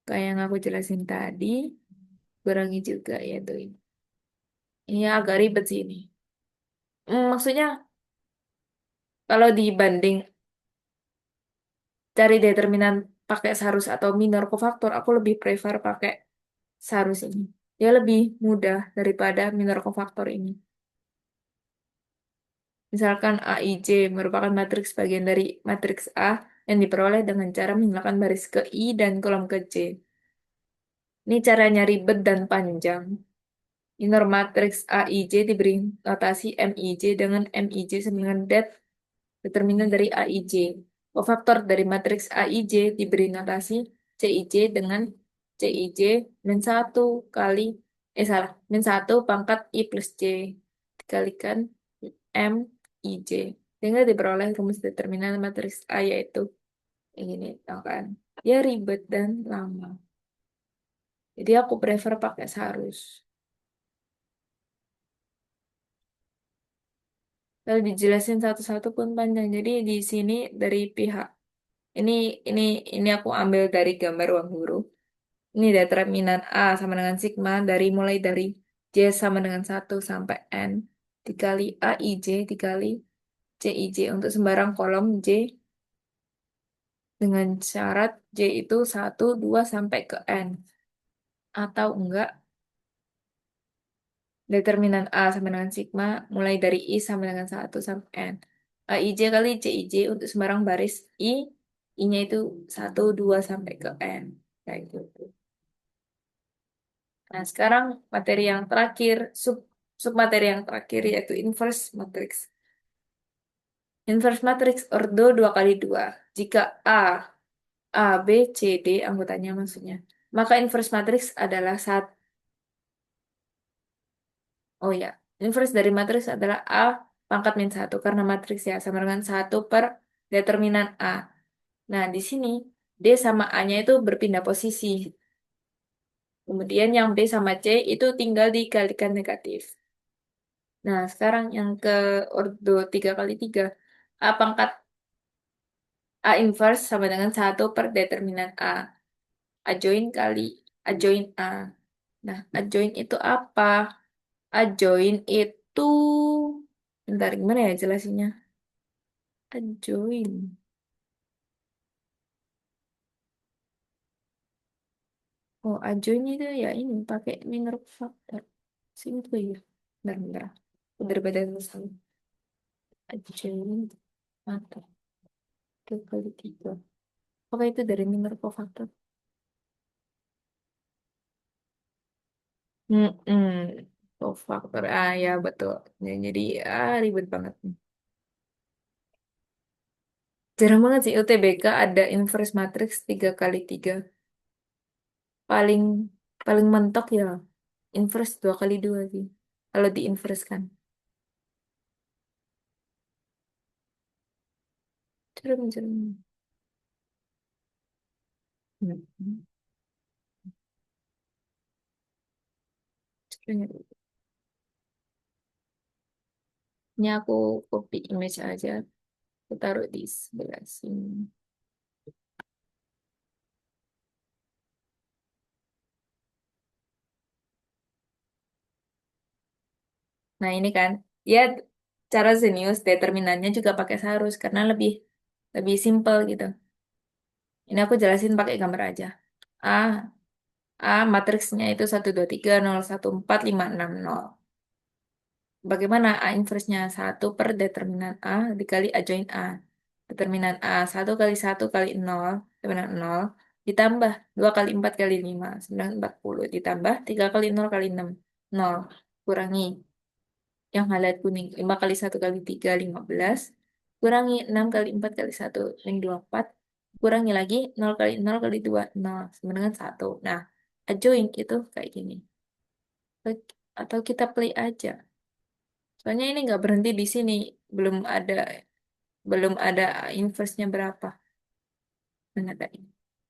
Kayak yang aku jelasin tadi, kurangi juga yaitu ini. Ini agak ribet sih ini. Maksudnya kalau dibanding cari determinan pakai sarus atau minor kofaktor, aku lebih prefer pakai sarus ini. Dia lebih mudah daripada minor kofaktor ini. Misalkan AIJ merupakan matriks bagian dari matriks A yang diperoleh dengan cara menghilangkan baris ke I dan kolom ke J. Ini caranya ribet dan panjang. Inner matrix AIJ diberi notasi MIJ dengan MIJ sama dengan determinan dari AIJ. Kofaktor dari matriks AIJ diberi notasi CIJ dengan CIJ min 1 kali, salah, min 1 pangkat I plus J dikalikan MIJ. Sehingga diperoleh rumus determinan matriks A yaitu ini, tau kan? Dia ribet dan lama. Jadi aku prefer pakai Sarus. Lalu dijelasin satu-satu pun panjang. Jadi di sini dari pihak ini ini ini aku ambil dari gambar ruang guru. Ini determinan A sama dengan sigma dari mulai dari J sama dengan 1 sampai N dikali AIJ dikali CIJ untuk sembarang kolom J dengan syarat J itu 1, 2 sampai ke N. Atau enggak, determinan A sama dengan sigma mulai dari I sama dengan 1 sampai N. AIJ kali CIJ untuk sembarang baris I, I-nya itu 1, 2 sampai ke N. Kayak gitu. Nah, sekarang materi yang terakhir, submateri yang terakhir yaitu inverse matrix. Inverse matrix ordo 2 kali 2. Jika A, B, C, D anggotanya maksudnya. Maka inverse matrix adalah satu. Oh ya, inverse dari matriks adalah A pangkat min 1 karena matriks ya sama dengan 1 per determinan A. Nah, di sini D sama A-nya itu berpindah posisi. Kemudian yang B sama C itu tinggal dikalikan negatif. Nah, sekarang yang ke ordo 3 kali 3. A pangkat A inverse sama dengan 1 per determinan A. A join kali A join A. Nah, A join itu apa? A join itu... Bentar, gimana ya jelasinnya? A join. Oh, A join itu ya ini pakai minor factor. Sini tuh ya. Bentar, bentar. Daripada salah. A join atau 2 kali 3. Apa itu dari minor cofactor? Cofactor. Ah, ya betul. Ya, jadi, ribet banget. Jarang banget sih UTBK ada inverse matrix 3 kali 3. Paling paling mentok ya inverse 2 kali 2 sih. Kalau di inverse kan. Cerem, cerem. Mm-mm. Cerem. Ini aku copy image aja. Aku taruh di sebelah sini. Nah ini kan, ya cara Zenius determinannya juga pakai Sarus karena lebih lebih simpel gitu. Ini aku jelasin pakai gambar aja. A, matriksnya itu 1, 2, 3, 0, 1, 4, 5, 6, 0. Bagaimana A inverse-nya? 1 per determinan A dikali A join A. Determinan A 1 kali 1 kali 0 sama dengan 0 ditambah 2 kali 4 kali 5 sama dengan 40 ditambah 3 kali 0 kali 6 0 kurangi yang highlight kuning 5 kali 1 kali 3 15 kurangi 6 kali 4 kali 1 yang 24 kurangi lagi 0 kali 0 kali 2 0 sama dengan 1. Nah, join itu kayak gini. Atau kita play aja. Soalnya ini nggak berhenti di sini. Belum ada belum ada inverse-nya berapa. Mana tadi?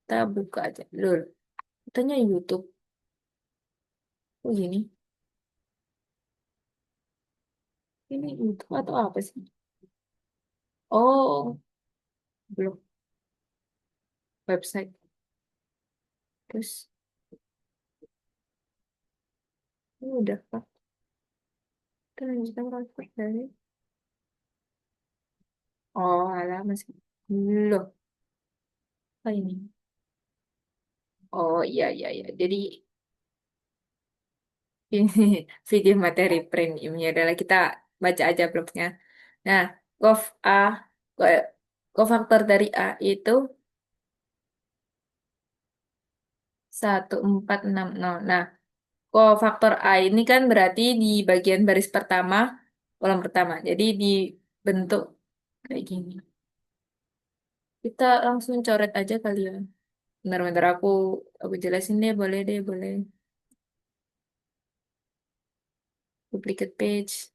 Kita buka aja. Lul. Katanya YouTube. Oh gini. Ini YouTube atau apa sih? Oh, belum website. Terus ini udah Pak. Kita lanjutkan transfer dari. Oh, alah masih. Loh, apa ini? Oh iya iya iya. Jadi Ini video materi premiumnya adalah kita baca aja blognya. Nah, kof A, ko- kofaktor dari A itu 1460. Nah, kofaktor A ini kan berarti di bagian baris pertama, kolom pertama. Jadi dibentuk kayak gini. Kita langsung coret aja kali ya. Bentar-bentar aku jelasin deh, boleh deh, boleh. Duplicate page.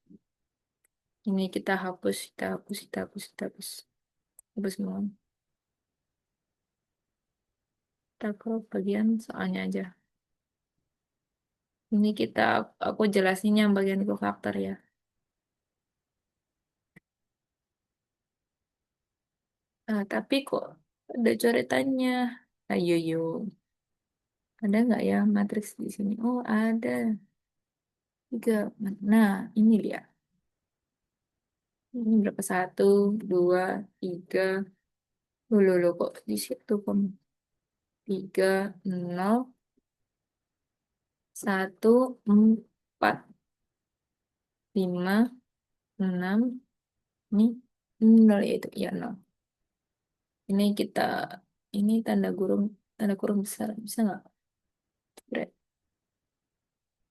Ini kita hapus, kita hapus, kita hapus, kita hapus. Hapus semua. Kita crop bagian soalnya aja. Ini aku jelasin yang bagian cofactor ya. Tapi kok ada coretannya? Ayo, yo. Ada nggak ya matriks di sini? Oh, ada. Tiga. Nah, ini dia. Ini berapa? Satu, dua, tiga. Loh, kok di situ kamu? Tiga, nol, satu, empat, lima, enam, ini nol ya itu. Ya, nol. Ini ini tanda kurung besar. Bisa nggak? Bre.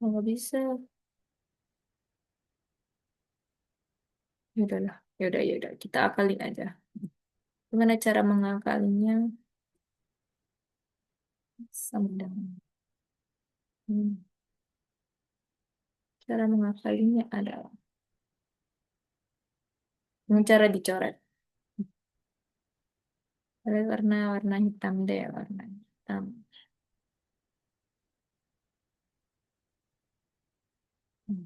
Oh, nggak bisa. Ya udahlah. Ya udah. Kita akalin aja. Gimana cara mengakalinya? Sama dengan. Hmm. Cara mengakalinya adalah dengan cara dicoret. Ada warna hitam deh, warna hitam. Hmm.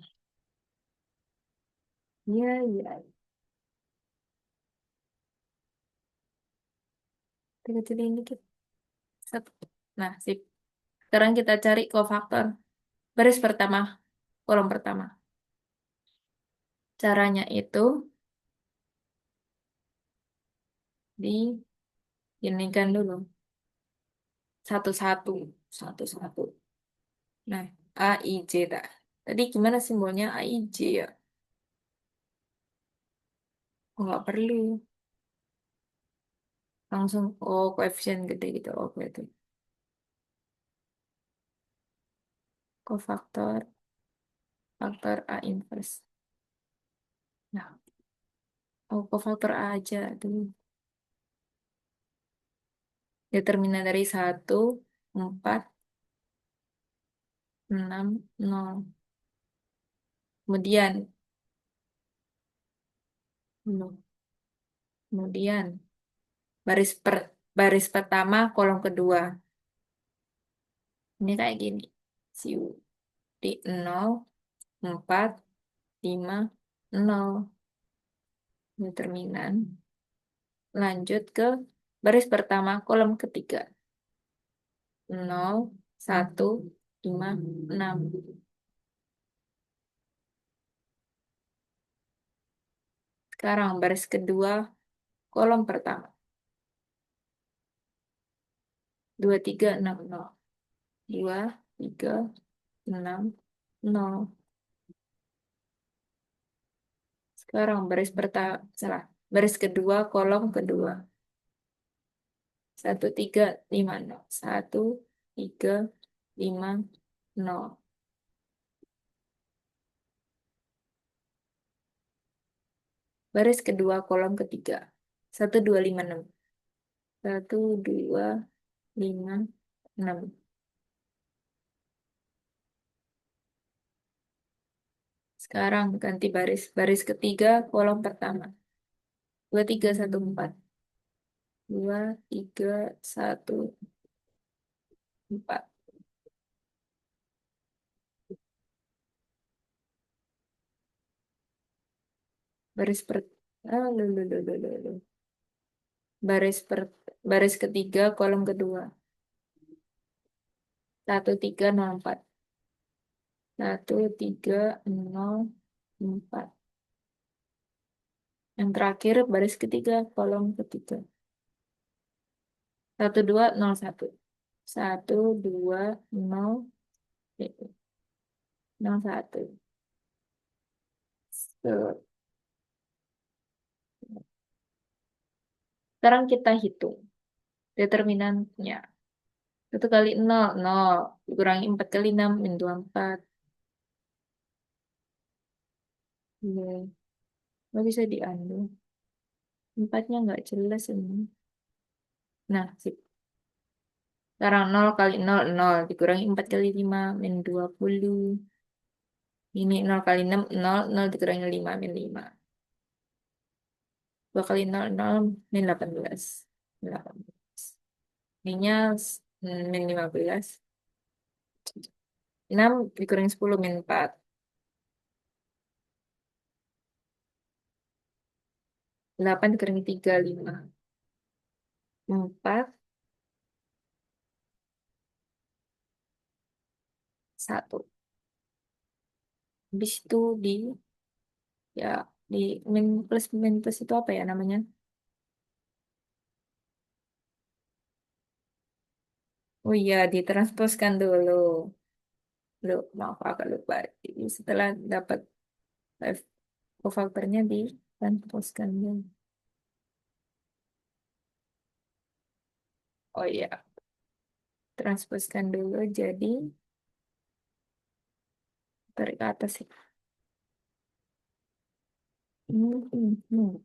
Iya, iya. Kita kecilin dikit. Satu. Nah, sip. Sekarang kita cari kofaktor. Baris pertama, kolom pertama. Caranya itu di inikan dulu. Satu-satu. Satu-satu. Nah, A, I, J. Dah. Tadi gimana simbolnya A, I, J ya? Oh, nggak perlu. Langsung, oh, koefisien gede gitu. Oke, itu. Kofaktor, faktor A inverse. Nah, oh, kofaktor A aja dulu. Determinan dari 1, 4, 6, 0. Kemudian, no. Kemudian baris pertama, kolom kedua. Ini kayak gini. Siu. Di 0, 4, 5, 0. Determinan. Lanjut ke baris pertama, kolom ketiga. 0, 1, 5, 6. Sekarang baris kedua, kolom pertama. 2, 3, 6, 0. 2, 3, 6, 0. Sekarang baris pertama, salah. Baris kedua, kolom kedua. 1, 3, 5, 0. 1, 3, 5, 0. Baris kedua, kolom ketiga. 1, 2, 5, 6. 1, 2, 5, 6. Sekarang ganti baris. Baris ketiga, kolom pertama. 2, 3, 1, 4. 2, 3, 1, 4. Baris per... Ah, lu. Baris per... Baris ketiga, kolom kedua. 1, 3, 0, 4. 1, 3, 0, 4. Yang terakhir, baris ketiga, kolom ketiga. 1, 2, 0, 1. 1, 2, 0. 1. Set. Sekarang kita hitung determinannya. 1 kali 0, 0. Dikurangi 4 kali 6, min 24. Iya. Nggak bisa diambil. Empatnya nggak jelas ini. Nah, sip. Sekarang 0 kali 0, 0. Dikurangi 4 kali 5, min 20. Ini 0 kali 6, 0. 0 dikurangi 5, min 5. 2 kali 0, 0. Min 18. 18. Ininya min 15. 6 dikurangi 10, min 4. 8 dikurangi 3, 5. 4, 1. Habis itu ya, di min plus itu apa ya namanya? Oh iya, ditransposkan dulu. Maaf, agak lupa. Jadi setelah dapat F cofaktornya ditransposkan dulu. Oh iya, transposkan dulu jadi tarik ke atas ya. Hmm.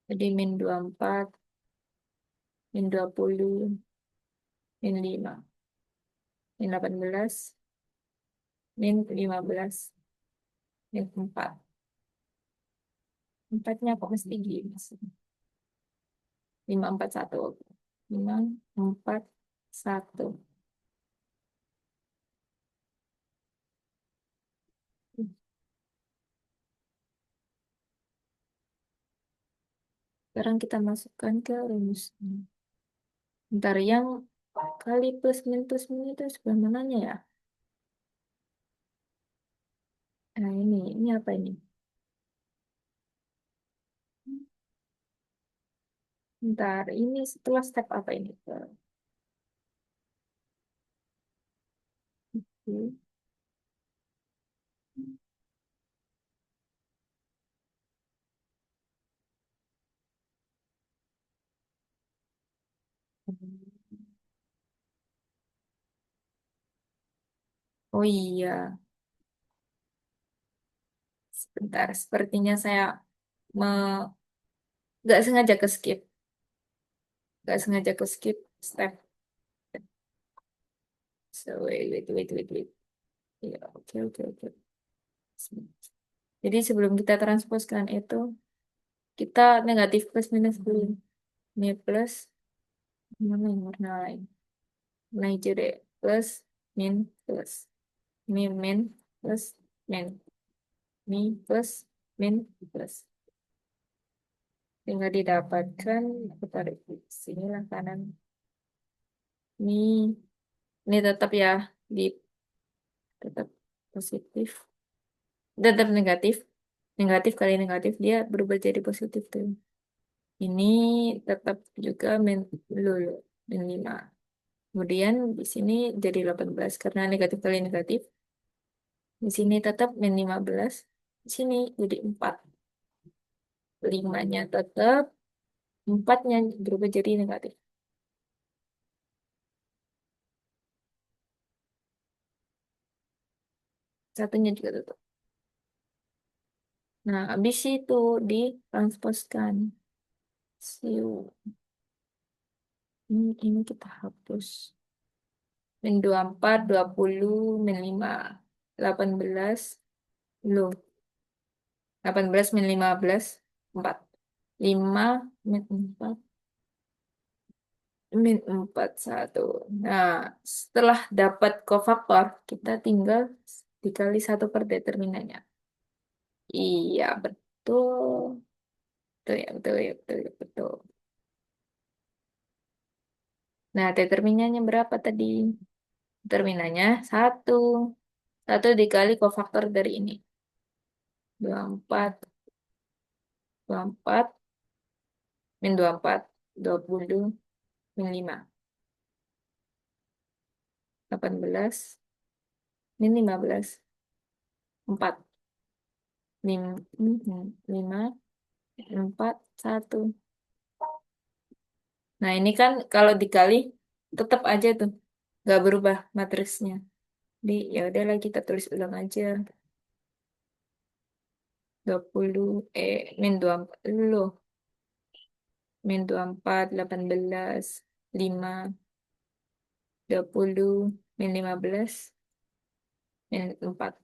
Jadi min 24, min 20, min 5, min 18, min 15, min 4. Empatnya kok mesti gini sih? 541. 541. Sekarang kita masukkan ke rumusnya. Ntar yang kali plus min itu sebelah mananya ya? Nah ini apa ini? Ntar ini setelah step apa ini? Oke. Oh iya, sebentar. Sepertinya saya me- nggak sengaja ke skip, nggak sengaja ke skip step. So wait. Ya, oke. Jadi sebelum kita transposkan itu, kita negatif plus minus dulu. Ini plus, mana yang warna lain? Nah hijau deh. Plus, min, plus. Ini min, plus, min. Ini plus, min, plus. Tinggal didapatkan, aku tarik di sini lah kanan. Ini, ini tetap ya, di tetap positif. Tetap negatif. Negatif kali negatif, dia berubah jadi positif tuh. Ini tetap juga min, lulu, min 5. Kemudian di sini jadi 18 karena negatif kali negatif. Di sini tetap min 15. Di sini jadi 4. 5-nya tetap, 4-nya berubah jadi negatif. Satunya juga tetap. Nah, habis itu ditransposkan. Siu. Ini kita hapus. Min 24, 20, min 5. 18, lu. 18 min 15, 4. 5 min 4, min 41. Nah, setelah dapat kofaktor, kita tinggal dikali 1 per determinannya. Iya, betul. Betul. Nah, determinannya berapa tadi? Determinannya 1. 1 dikali kofaktor dari ini. 24, 24, min 24, 20, min 5. 18, min 15, 4, 5, 4, 1. Nah, ini kan kalau dikali tetap aja tuh nggak berubah matriksnya. Di ya udahlah kita tulis ulang aja. 20 min 24 loh. Min 24, 18, 5, 20, min 15, min 4.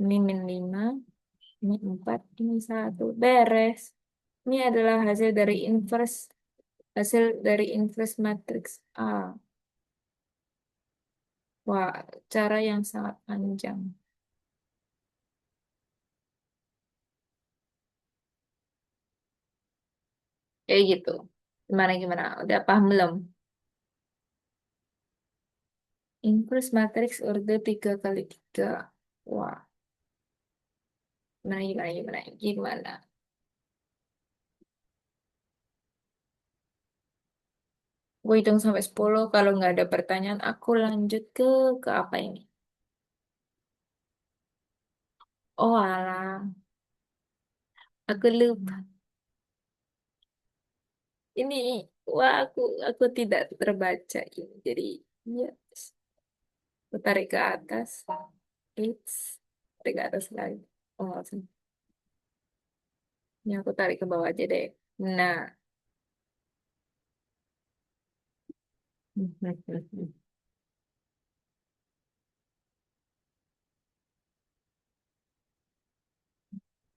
Ini min 5, ini 4, ini 1. Beres. Ini adalah hasil dari inverse matrix A. Wah, cara yang sangat panjang. Kayak gitu. Gimana gimana? Udah paham belum? Inverse matrix order 3 kali 3. Wah, gimana gimana gimana gimana? Gue hitung sampai 10. Kalau nggak ada pertanyaan, aku lanjut ke apa ini? Oh alah, aku lupa. Ini, wah aku tidak terbaca ini. Jadi, ya, aku tarik ke atas. Eits, tarik ke atas lagi. Oh, nggak usah. Ini aku tarik ke bawah aja deh. Nah,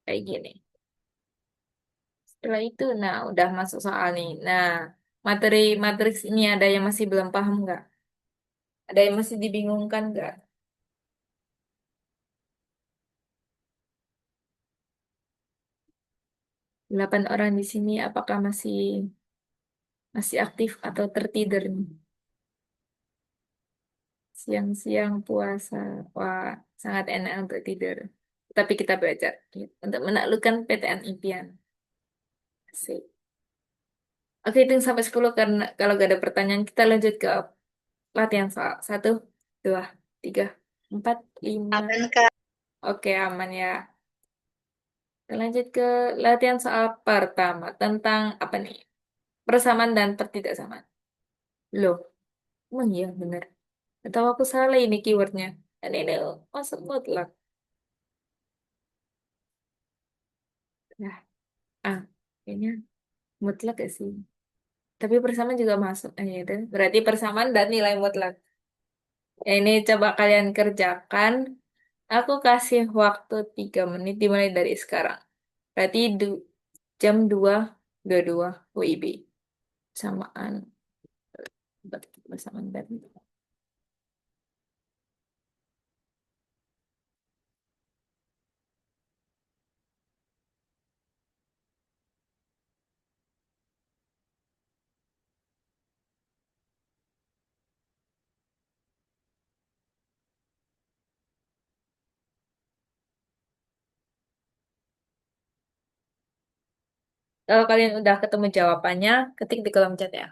kayak gini. Setelah itu, nah udah masuk soal nih. Nah, materi matriks ini ada yang masih belum paham nggak? Ada yang masih dibingungkan nggak? 8 orang di sini, apakah masih masih aktif atau tertidur nih? Siang-siang puasa, wah sangat enak untuk tidur. Tapi kita belajar untuk menaklukkan PTN impian. Asik. Oke, hitung sampai 10 karena kalau gak ada pertanyaan kita lanjut ke latihan soal. 1, 2, 3, 4, 5. Aman, Kak. Oke, aman ya. Kita lanjut ke latihan soal pertama tentang apa nih? Persamaan dan pertidaksamaan. Loh, emang iya bener. Atau aku salah ini keywordnya? Ini masuk mutlak. Nah, kayaknya mutlak gak sih? Tapi persamaan juga masuk. Ya udah. Berarti persamaan dan nilai mutlak. Ya, ini coba kalian kerjakan. Aku kasih waktu 3 menit dimulai dari sekarang. Berarti jam 2.22 WIB. Samaan. Bersamaan dan. Kalau kalian udah ketemu jawabannya, ketik di kolom chat ya.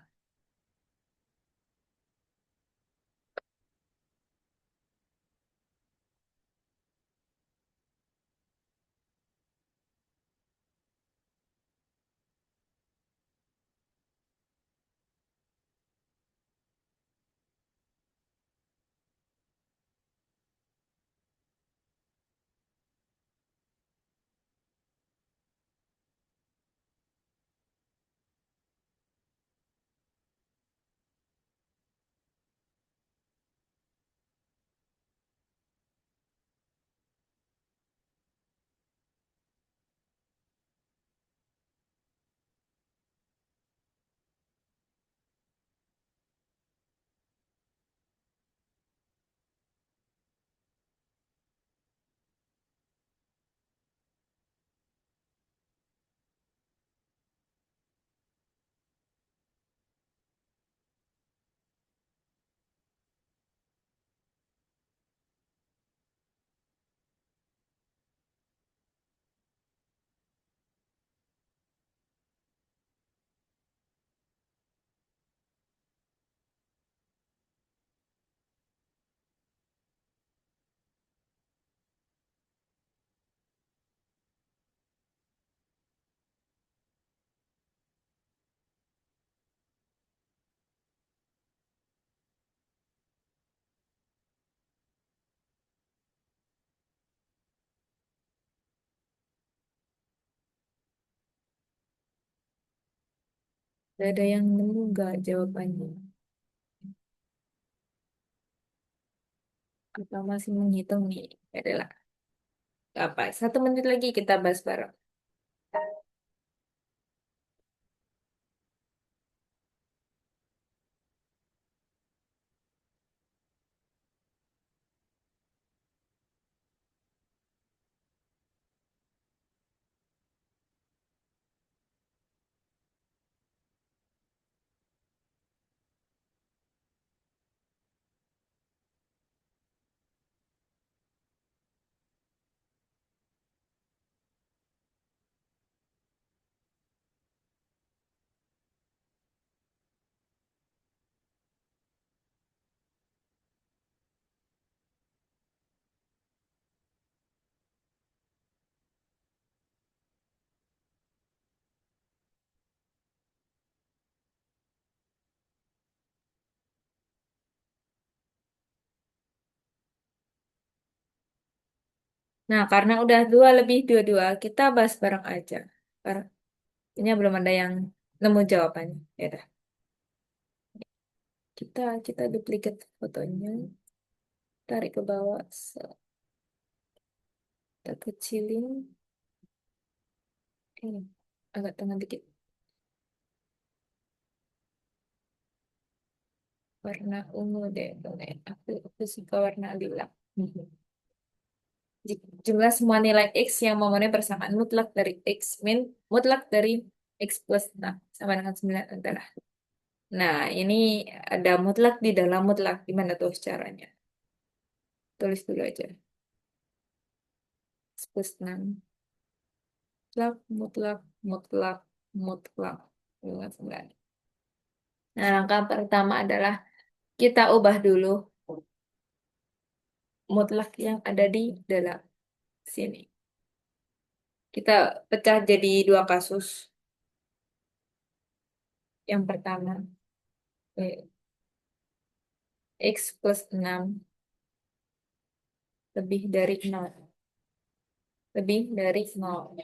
Gak ada yang nemu gak jawabannya? Apa masih menghitung nih? Gak ada lah. Gak apa, 1 menit lagi kita bahas bareng. Nah, karena udah 2 lebih 2, kita bahas bareng aja. Karena belum ada yang nemu jawabannya. Ya udah, kita duplicate fotonya, tarik ke bawah, kita kecilin, ini agak tengah dikit, warna ungu deh, boleh. Aku suka warna lila. Mhm. Jumlah semua nilai X yang memenuhi persamaan mutlak dari X min mutlak dari X plus nah, sama dengan 9 adalah. Nah, ini ada mutlak di dalam mutlak. Gimana tuh caranya? Tulis dulu aja. X plus 6. Mutlak, mutlak, mutlak, mutlak. Dengan 9. Nah, langkah pertama adalah kita ubah dulu mutlak yang ada di dalam sini. Kita pecah jadi 2 kasus. Yang pertama, eh, X plus 6 lebih dari 0. Lebih dari 0.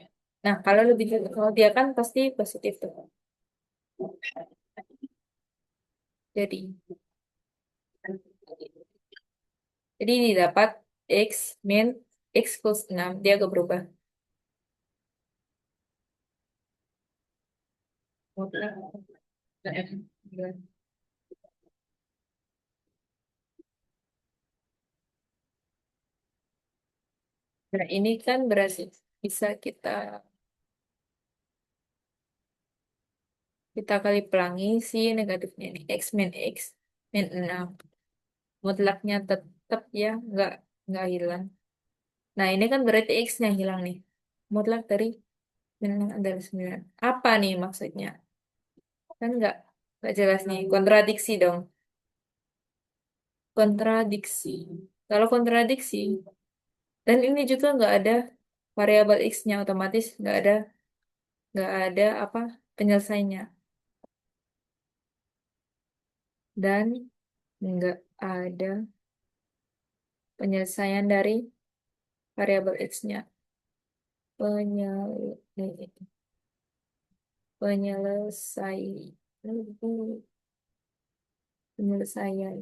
Nah, kalau lebih dari 0 dia kan pasti positif tuh. Jadi, jadi ini dapat X min X plus 6. Dia agak berubah. Nah, ini kan berarti bisa kita kali pelangi si negatifnya ini. X min X min 6. Mutlaknya tetap ya, nggak hilang. Nah, ini kan berarti X-nya hilang nih. Mutlak dari min 6 adalah 9. Apa nih maksudnya? Kan nggak jelas nih. Kontradiksi dong. Kontradiksi. Kalau kontradiksi, dan ini juga nggak ada variabel X-nya otomatis nggak ada apa penyelesaiannya. Dan nggak ada penyelesaian dari variabel X-nya. Penyel, penyelesai, penyelesaian,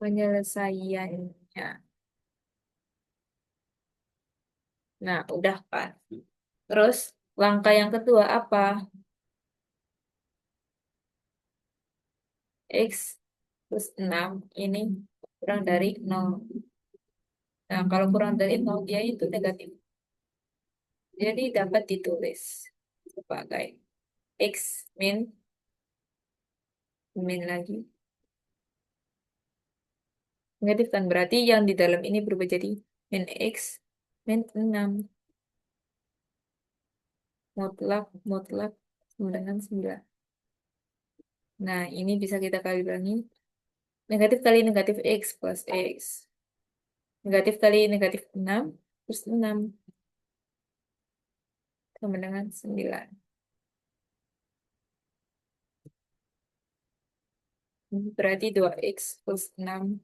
penyelesaiannya. Nah, udah kan. Terus langkah yang kedua apa? X plus 6 ini kurang dari 0. Nah, kalau kurang dari 0 dia itu negatif. Jadi dapat ditulis sebagai X min min lagi. Negatif kan berarti yang di dalam ini berubah jadi min X min 6 mutlak mutlak sama dengan 9. Nah, ini bisa kita kali ulangi. Negatif kali negatif X plus X. Negatif kali negatif 6 plus 6 sama dengan 9. Ini berarti 2X plus 6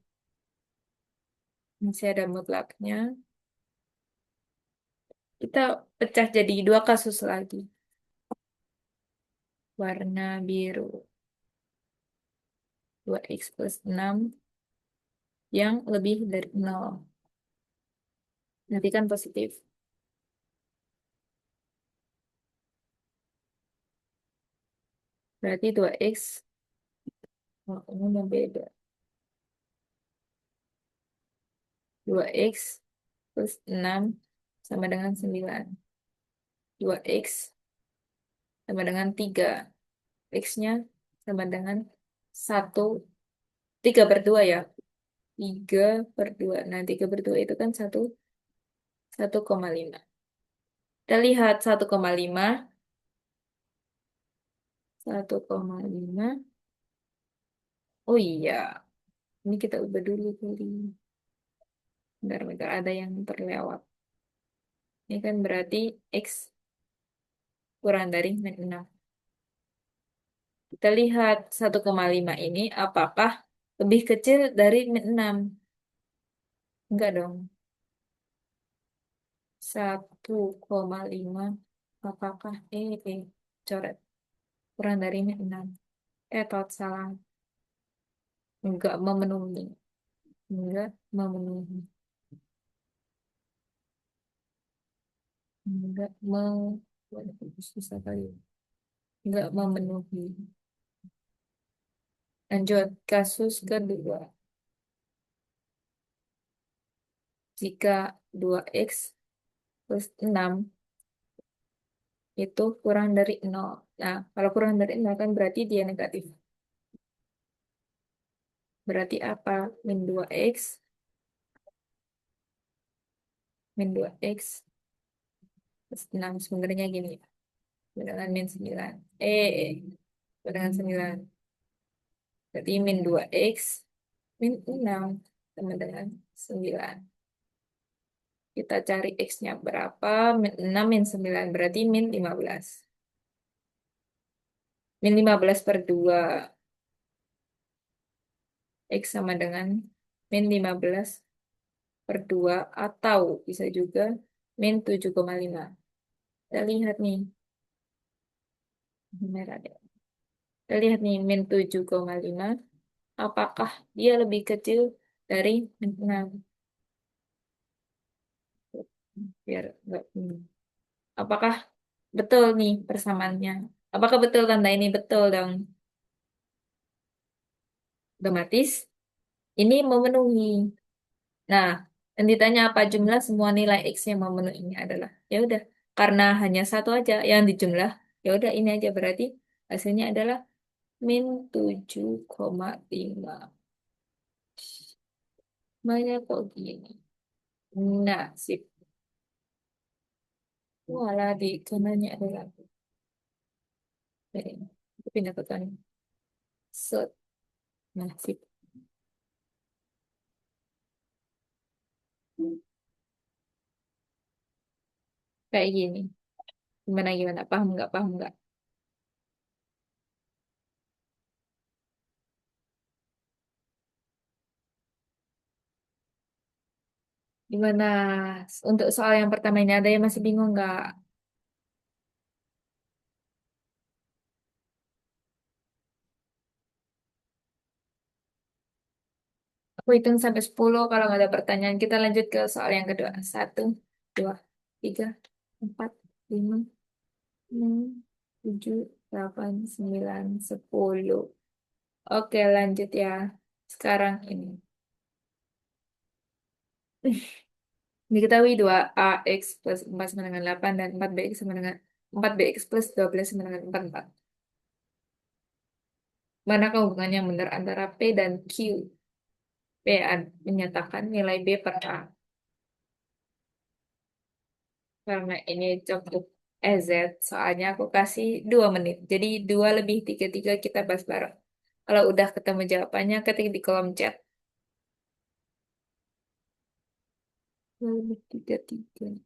masih ada mutlaknya. Kita pecah jadi dua kasus lagi. Warna biru. 2x plus 6 yang lebih dari 0. Nanti kan positif. Berarti 2x. Oh, ini mau beda. 2x plus 6 sama dengan 9. 2x sama dengan 3. X-nya sama dengan 1. 3/2 ya. 3/2. Nah, 3/2 itu kan 1,5. Kita lihat 1,5. 1,5. Oh iya, ini kita ubah dulu kali. Bentar-bentar ada yang terlewat. Ini kan berarti X kurang dari min 6. Kita lihat 1,5 ini apakah lebih kecil dari min 6? Enggak dong. 1,5 apakah coret kurang dari min 6? Tot salah. Enggak memenuhi. Enggak memenuhi. Enggak Waduh, susah kali. Enggak memenuhi. Lanjut, kasus kedua. Jika 2x plus 6 itu kurang dari 0. Nah, kalau kurang dari 0 kan berarti dia negatif. Berarti apa? Min 2x, min 2x plus 6. Sebenarnya gini. Dengan min 9. Dengan 9. Berarti min 2x, min 6 sama dengan 9. Kita cari x-nya berapa? Min 6, min 9. Berarti min 15. Min 15/2. X sama dengan min 15/2 atau bisa juga min 7,5. Kita lihat nih, merah deh. Kita lihat nih, min 7,5. Apakah dia lebih kecil dari min 6? Biar enggak ini. Apakah betul nih persamaannya? Apakah betul tanda ini betul dong? Otomatis ini memenuhi. Nah, dan ditanya apa jumlah semua nilai X yang memenuhinya adalah, ya udah, karena hanya satu aja yang dijumlah, ya udah ini aja berarti hasilnya adalah min 7,5. Banyak kok gini. Nah, sip. Walah, di kanannya adalah ini. Aku pindah ke kanan. Set. Nah, sip. Kayak gini. Gimana, gimana? Paham nggak? Paham nggak? Gimana? Untuk soal yang pertama ini ada yang masih bingung nggak? Aku hitung sampai 10. Kalau nggak ada pertanyaan, kita lanjut ke soal yang kedua. 1, 2, 3, 4, 5, 6, 7, 8, 9, 10. Oke, lanjut ya. Sekarang ini. Diketahui 2ax plus 4 sama dengan 8 dan 4bx plus 12 sama dengan 44. Manakah hubungan yang benar antara P dan Q? Menyatakan nilai B per A. Karena ini cukup EZ, soalnya aku kasih 2 menit. Jadi 2 lebih 3 3 kita bahas bareng. Kalau udah ketemu jawabannya, ketik di kolom chat. 2 lebih 3 3.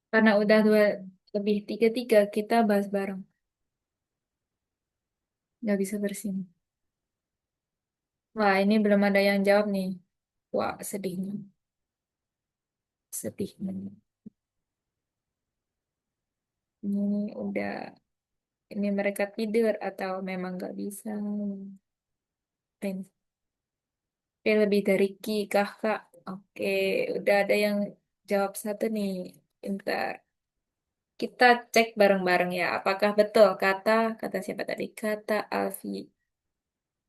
Karena udah dua lebih tiga tiga, kita bahas bareng. Nggak bisa bersin. Wah, ini belum ada yang jawab nih. Wah, sedihnya. Sedihnya. Ini udah, ini mereka tidur atau memang nggak bisa. Pen. P lebih dari Q, kah, Kak? Oke, udah ada yang jawab satu nih. Bentar. Kita cek bareng-bareng ya. Apakah betul kata siapa tadi? Kata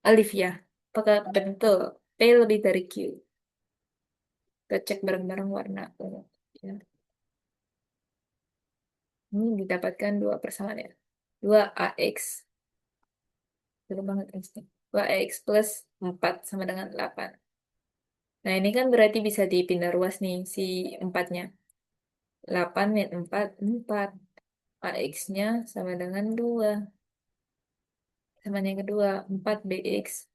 Alivia. Apakah betul P lebih dari Q? Kita cek bareng-bareng warna ungu. Ya. Ini didapatkan dua persamaan ya. 2AX. Betul banget insting. 2AX plus 4 sama dengan 8. Nah, ini kan berarti bisa dipindah ruas nih si empatnya. 8 min 4, 4. AX-nya sama dengan 2. Sama yang kedua, 4BX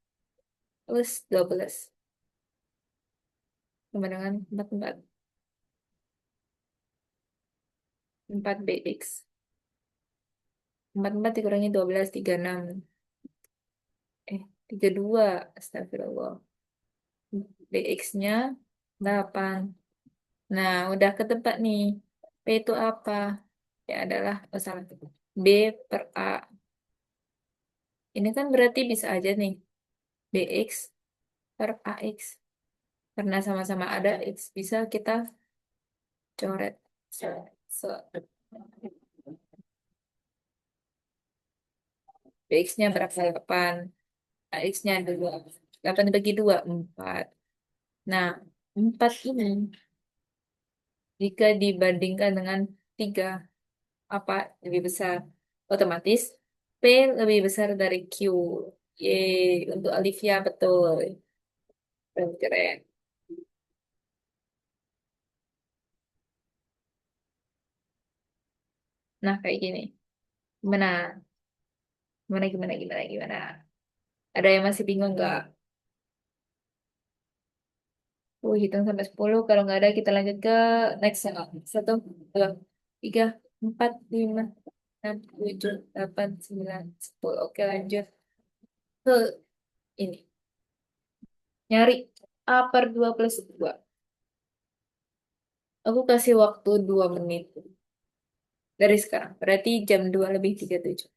plus 12. Sama dengan 44. 4BX. 44 dikurangi 12, 36. 32. Astagfirullah. BX-nya 8. Nah, udah ketebak nih. P itu apa? Ya adalah, oh salah. B per A. Ini kan berarti bisa aja nih. BX per AX. Karena sama-sama ada X. Bisa kita coret. So, BX-nya berapa? 8. AX-nya 2. 8 dibagi 2, 4. Nah, 4 ini jika dibandingkan dengan 3, apa lebih besar? Otomatis P lebih besar dari Q. Yeay, untuk Olivia betul. Keren, keren. Nah, kayak gini. Gimana? Gimana? Ada yang masih bingung nggak? Hitung sampai 10. Kalau nggak ada, kita lanjut ke next. Satu, dua, tiga, empat, lima, enam, tujuh, delapan, sembilan, 10. Oke, lanjut ke ini. Nyari A per 2 plus 2. Aku kasih waktu 2 menit dari sekarang. Berarti jam 2 lebih 37.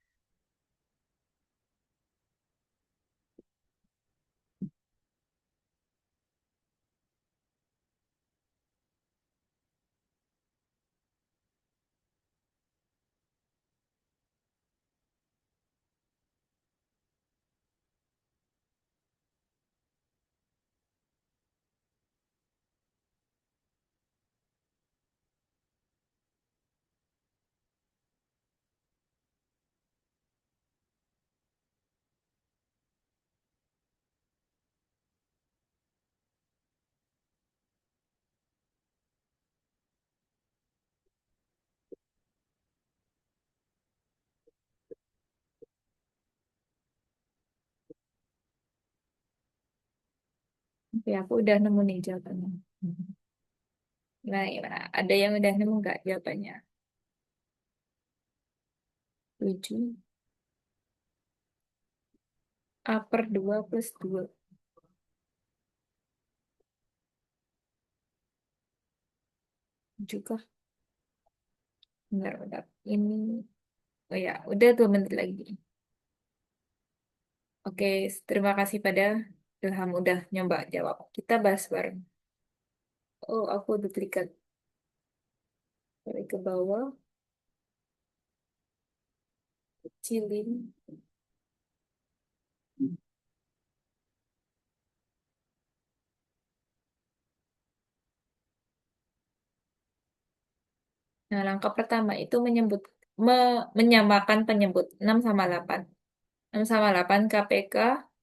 Oke, aku udah nemu nih jawabannya. Nah, gimana? Ada yang udah nemu nggak jawabannya? 7. A per 2 plus 2. Juga. Bentar. Ini. Oh ya, udah 2 menit lagi. Oke, terima kasih pada Ilham udah nyoba jawab. Kita bahas bareng. Oh, aku duplikat dari ke bawah, kecilin. Nah, langkah pertama itu menyamakan penyebut 6 sama 8. 6 sama 8 KPK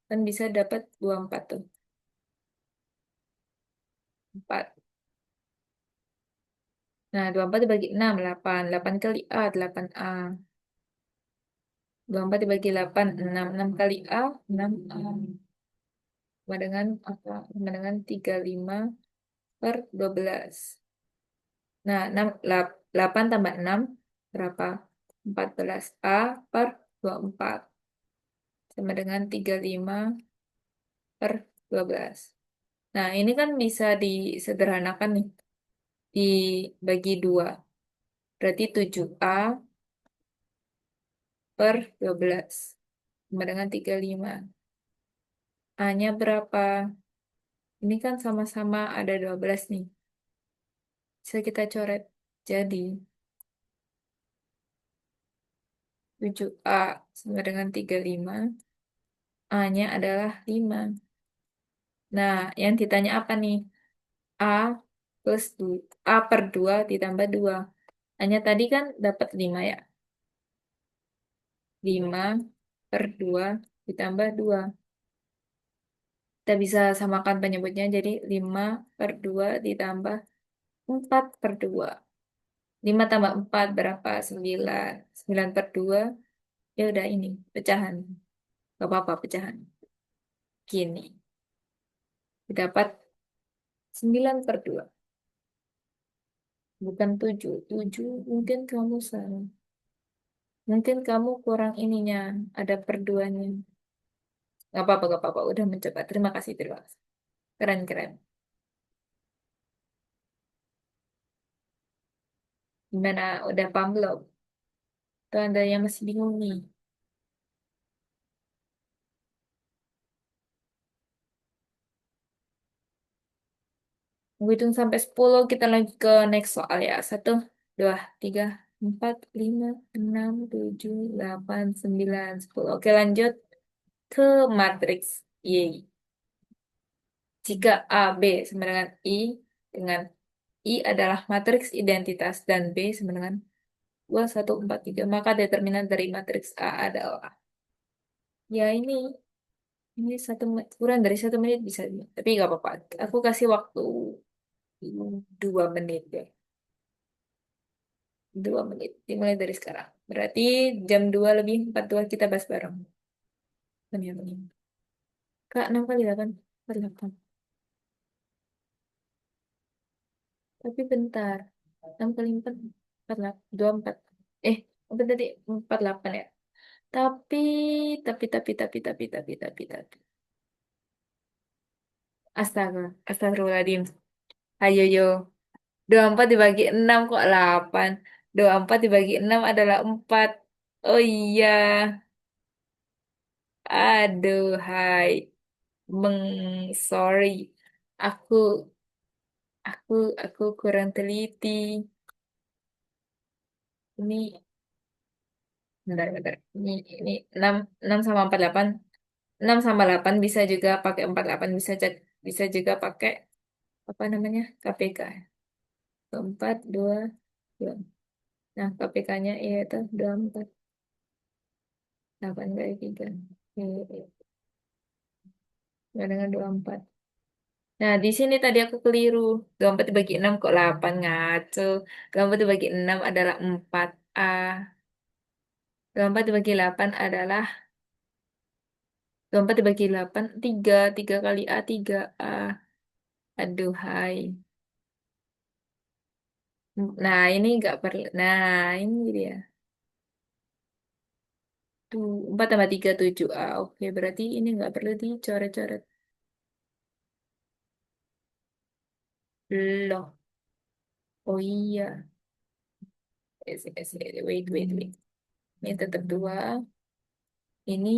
kan bisa dapat 24 tuh. 4. Nah, 24 dibagi 6, 8. 8 kali A, 8A. 24 dibagi 8, 6. 6 kali A, 6A. Sama dengan apa? Sama dengan 35 per 12. Nah, 6, 8 tambah 6 berapa? 14A per 24 sama dengan 35 per 12. Nah, ini kan bisa disederhanakan nih, dibagi 2. Berarti 7A per 12 sama dengan 35. A-nya berapa? Ini kan sama-sama ada 12 nih. Bisa kita coret. Jadi, 7A sama dengan 35. A-nya adalah 5. Nah, yang ditanya apa nih? A plus 2, A per 2 ditambah 2. Hanya tadi kan dapat 5 ya. 5 per 2 ditambah 2. Kita bisa samakan penyebutnya jadi 5 per 2 ditambah 4 per 2. 5 tambah 4 berapa? 9. 9 per 2. Ya udah ini, pecahan. Gak apa-apa pecahan. Gini, dapat 9 per 2. Bukan 7. 7 mungkin kamu salah. Mungkin kamu kurang ininya, ada per 2-nya. Gak apa-apa, gak apa-apa. Udah mencoba. Terima kasih, terima kasih. Keren, keren. Gimana? Udah paham belum? Tuh ada yang masih bingung nih. Gue hitung sampai 10, kita lanjut ke next soal ya. Satu, dua, tiga, empat, lima, enam, tujuh, delapan, sembilan, 10. Oke, lanjut ke matriks Y. Jika A, B sama dengan I, dengan I adalah matriks identitas dan B sama dengan 2, 1, 4, 3, maka determinan dari matriks A adalah. Ya ini kurang dari 1 menit bisa. Tapi nggak apa-apa. Aku kasih waktu 2 menit ya. 2 menit. Dimulai dari sekarang. Berarti jam 2 lebih 42 kita bahas bareng. Benar, benar. Kak, 6 kali 8. 48. Tapi bentar. 6 kali 4. 48. 24. Apa tadi? 48 ya. Tapi, tapi. Astaga. Astagfirullahaladzim. Ayo, yo. 24 dibagi 6 kok 8. 24 dibagi 6 adalah 4. Oh iya. Aduh, hai. Sorry. Aku aku aku kurang teliti. Ini bentar, bentar. Ini 6 6 sama 48. 6 sama 8 bisa juga pakai 48, bisa juga pakai apa namanya? KPK. 4 2 2. Nah, KPK-nya itu 24. 8 kali 3. Sama dengan 24. Nah, di sini tadi aku keliru. 24 dibagi 6 kok 8, ngaco. 24 dibagi 6 adalah 4A. 24 dibagi 8 adalah 24 dibagi 8, 3. 3 kali A, 3A. Aduh, hai. Nah, ini nggak perlu. Nah, ini dia. Tuh, 4 tambah 3, 7A. Oke, berarti ini nggak perlu dicoret-coret. Loh. Oh iya. Wait. Ini tetap 2. Ini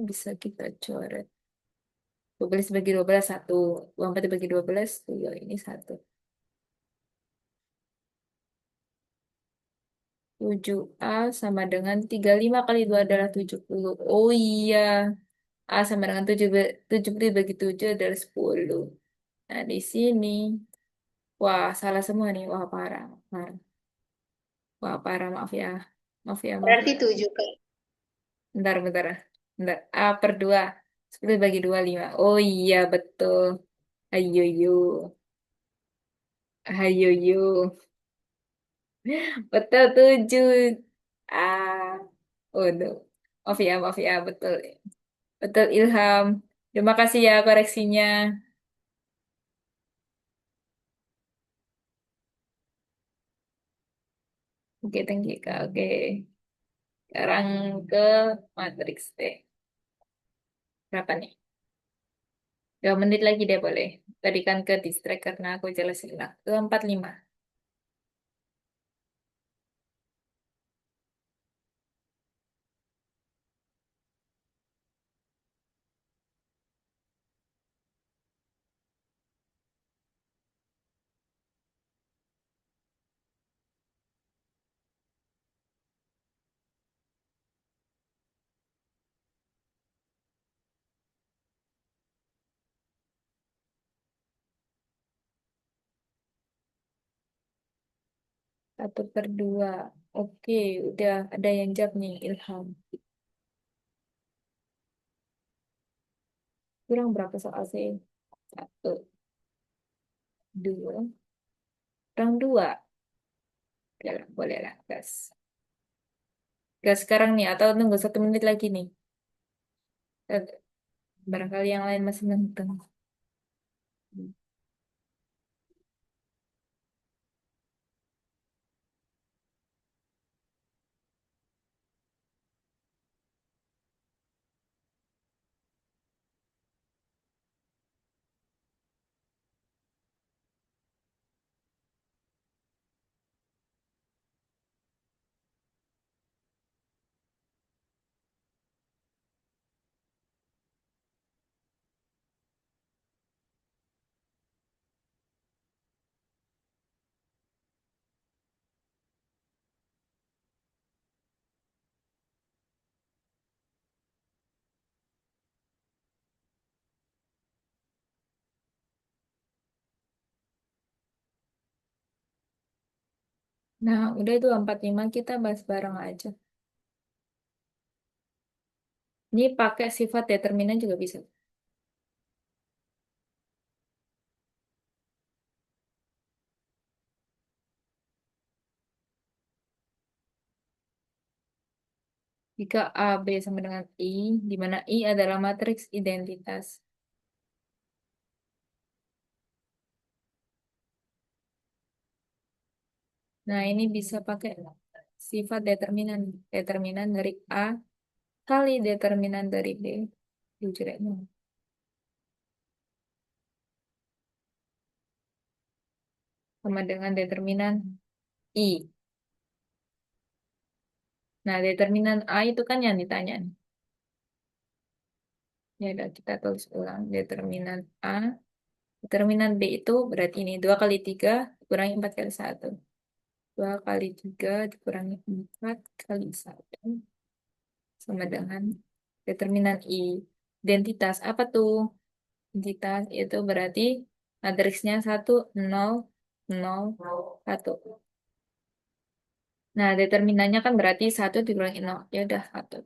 bisa kita coret. 12 bagi 12, 1. 24 bagi 12, 2. Ini 1. 7A sama dengan 35 kali 2 adalah 70. Oh iya. A sama dengan 70 bagi 7 adalah 10. Nah, di sini. Wah, salah semua nih. Wah, parah. Parah. Wah, parah. Maaf ya. Maaf ya, maaf Berarti ya. 7 Kak. Bentar. Bentar. A per 2. 10 bagi 2, 5. Oh iya, betul. Ayo, yuk. Ayo, yuk. Betul 7. Ah, oh no. Maaf ya, betul. Betul Ilham. Terima kasih ya koreksinya. Oke, thank you, Kak. Oke, sekarang ke matriks deh. Berapa nih? 2 menit lagi deh boleh. Tadi kan ke distract karena aku jelasin lah. Ke 45. Satu per dua. Oke, udah ada yang jawab nih, Ilham. Kurang berapa soal sih? Satu, dua, kurang dua. Oke lah, boleh lah, gas. Gas sekarang nih, atau nunggu 1 menit lagi nih. Eh, Barangkali yang lain masih nonton. Nah, udah itu 45 kita bahas bareng aja. Ini pakai sifat determinan juga bisa. Jika A, B sama dengan I, di mana I adalah matriks identitas. Nah, ini bisa pakai sifat determinan. Determinan dari A kali determinan dari B. Jujur aja. Sama dengan determinan I. Nah, determinan A itu kan yang ditanya. Ya udah kita tulis ulang. Determinan A. Determinan B itu berarti ini 2 kali 3 dikurangi 4 kali 1. 2 kali 3 dikurangi 4 kali 1 sama dengan determinan I. Identitas apa tuh? Identitas itu berarti matriksnya 1, 0, 0, 1. Nah, determinannya kan berarti 1 dikurangi 0. Ya udah 1.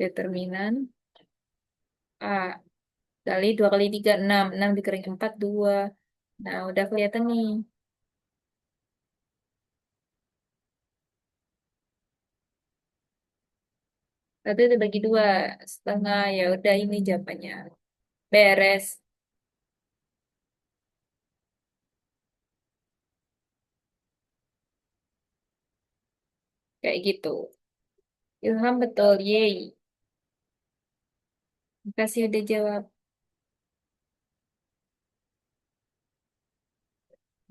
Determinan A. Kali 2 kali 3 6. 6 dikurangi 4 2. Nah, udah kelihatan nih. Satu dibagi 2 setengah. Ya udah ini jawabannya. Beres. Kayak gitu. Ilham betul. Yeay. Makasih udah jawab.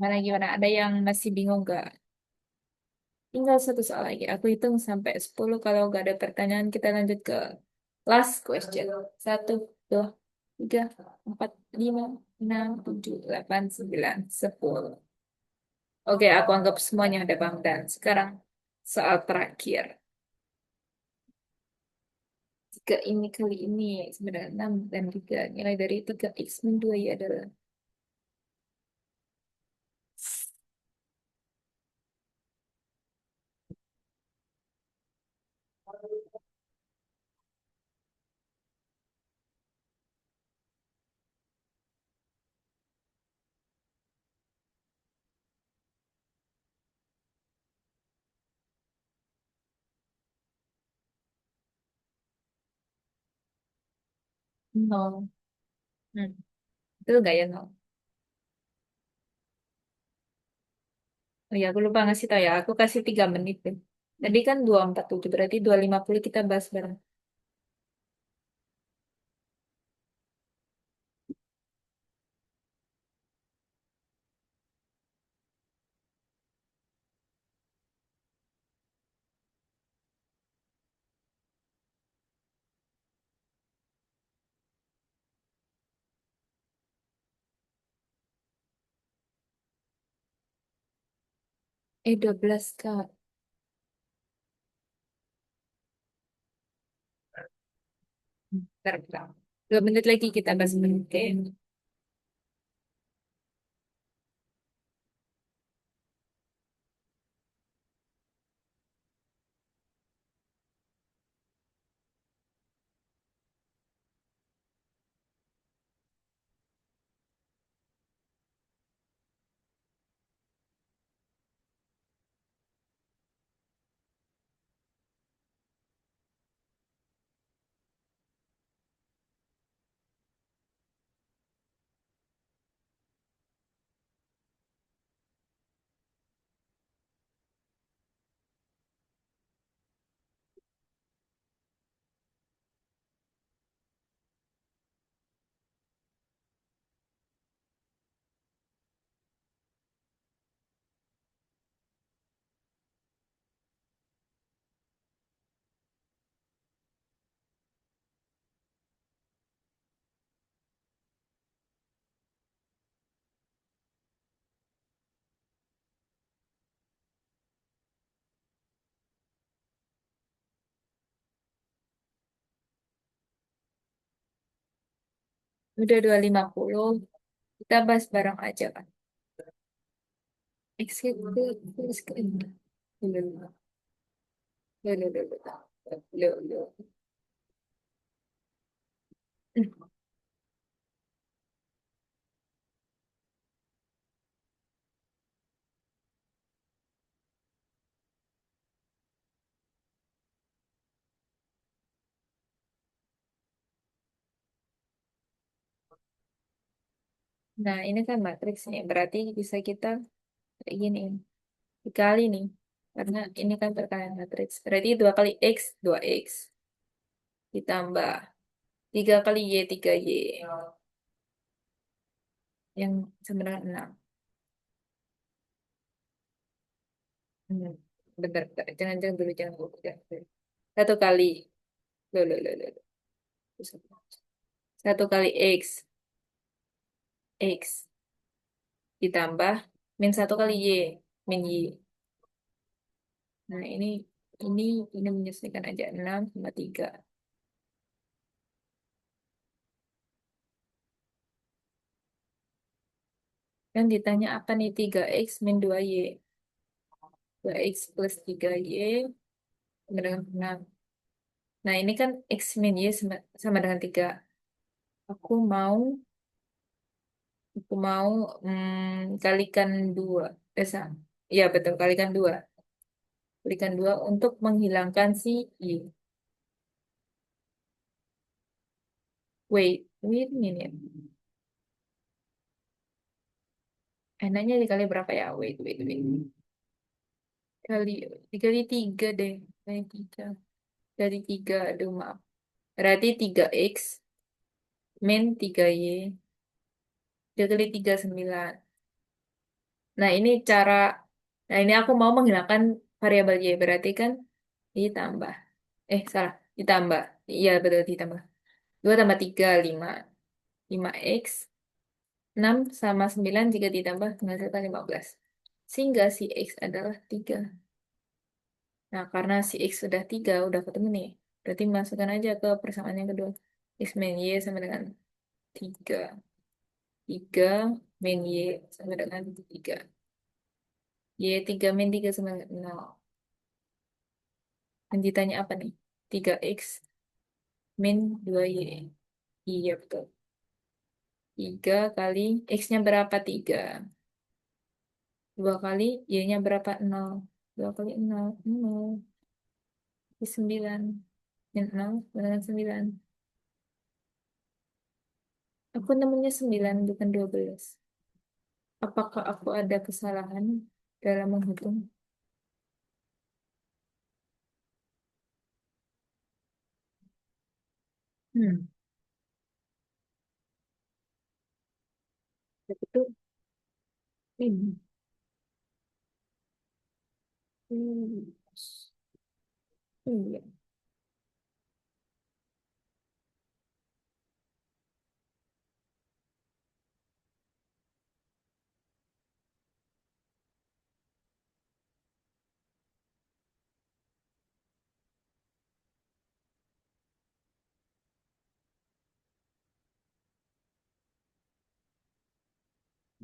Mana gimana? Ada yang masih bingung gak? Tinggal satu soal lagi. Aku hitung sampai 10. Kalau nggak ada pertanyaan, kita lanjut ke last question. 1, 2, 3, 4, 5, 6, 7, 8, 9, 10. Oke, aku anggap semuanya ada Bang. Dan sekarang soal terakhir. Jika ini kali ini sebenarnya 6 dan 3. Nilai dari 3x min 2 y adalah nol. Hmm. Itu nggak ya nol? Oh ya, aku lupa ngasih tau ya. Aku kasih 3 menit deh. Tadi kan 2:47, berarti 2:50 kita bahas bareng. 12, Kak. Bentar, bentar. 2 menit lagi kita bahas bareng. Oke. Udah 2:50. Kita bahas bareng aja kan. Executive. Dulu, dulu, dulu, dulu, dulu. Nah, ini kan matriksnya. Berarti bisa kita kayak gini. Dikali nih. Karena ini kan perkalian matriks. Berarti 2 kali X, 2X. Ditambah 3 kali Y, 3Y. Yang sama dengan 6. Hmm. Bentar, bentar. Jangan dulu, jangan dulu. Jangan dulu. 1 kali. Loh, loh, loh, loh, loh. 1 kali X, X. Ditambah -1 kali Y, min Y. Nah, ini, ini menyesuaikan aja. 6 sama 3. Kan ditanya apa nih? 3X min 2Y. 2X plus 3Y sama dengan 6. Nah, ini kan X min Y sama dengan 3. Aku mau, aku mau kalikan 2. Ya, betul. Kalikan 2. Kalikan 2 untuk menghilangkan si Y. Wait minute. Enaknya dikali berapa ya? Wait. Kali, dikali 3 deh. Kali 3. Dari 3, aduh maaf. Berarti 3X min 3Y. 3 kali 3, 9. Nah, ini cara, nah ini aku mau menghilangkan variabel Y. Berarti kan ditambah. Salah. Ditambah. Iya, betul, ditambah. 2 tambah 3 5. 5X. 6 sama 9 jika ditambah menghasilkan 15. Sehingga si X adalah 3. Nah, karena si X sudah 3, udah ketemu nih. Berarti masukkan aja ke persamaan yang kedua. X min Y sama dengan 3. 3 min Y sama dengan 3. Y 3 min 3 sama dengan 0. Lanjutannya apa nih? 3X min 2Y. Iya, betul. 3 kali X-nya berapa? 3. 2 kali Y-nya berapa? 0. 2 kali 0. 0. 9. Min 0 dengan 9. Aku nemunya 9 bukan 12. Apakah aku ada kesalahan? dalam menghitung. Hmm. Itu ini. Hmm. Iya.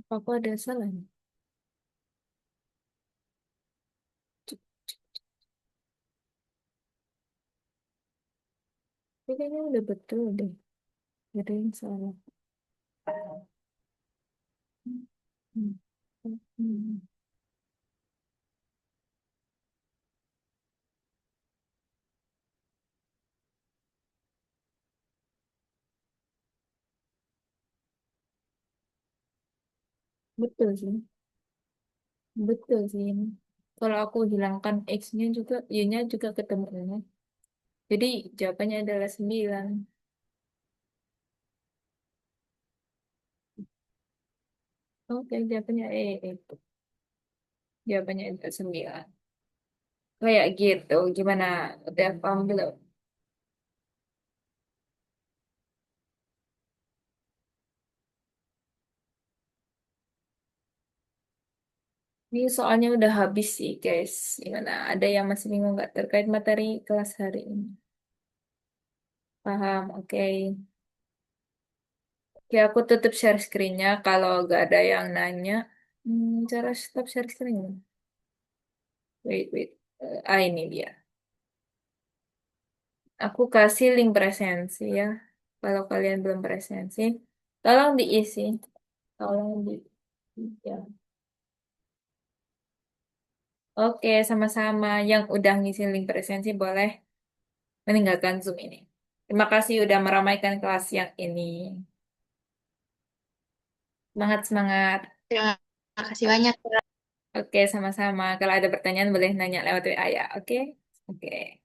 Apa aku ada salah nih? Ini kayaknya udah betul deh. Ada yang salah. Hmm. Hmm. Betul sih. Betul sih ini. Kalau aku hilangkan X-nya juga, Y-nya juga ketemu ini. Jadi jawabannya adalah 9. Oke, jawabannya itu. Jawabannya adalah 9. Kayak gitu. Gimana? Udah paham belum? Ini soalnya udah habis sih, guys. Gimana? Ada yang masih bingung nggak terkait materi kelas hari ini? Paham? Oke. Oke, aku tutup share screen-nya kalau nggak ada yang nanya. Cara stop share screen. Wait, wait. Ini dia. Aku kasih link presensi ya. Kalau kalian belum presensi, tolong diisi. Tolong di. Ya. Oke, sama-sama. Yang udah ngisi link presensi boleh meninggalkan Zoom ini. Terima kasih udah meramaikan kelas yang ini. Semangat, semangat. Terima kasih banyak. Oke, sama-sama. Kalau ada pertanyaan boleh nanya lewat WA ya. Oke? Oke.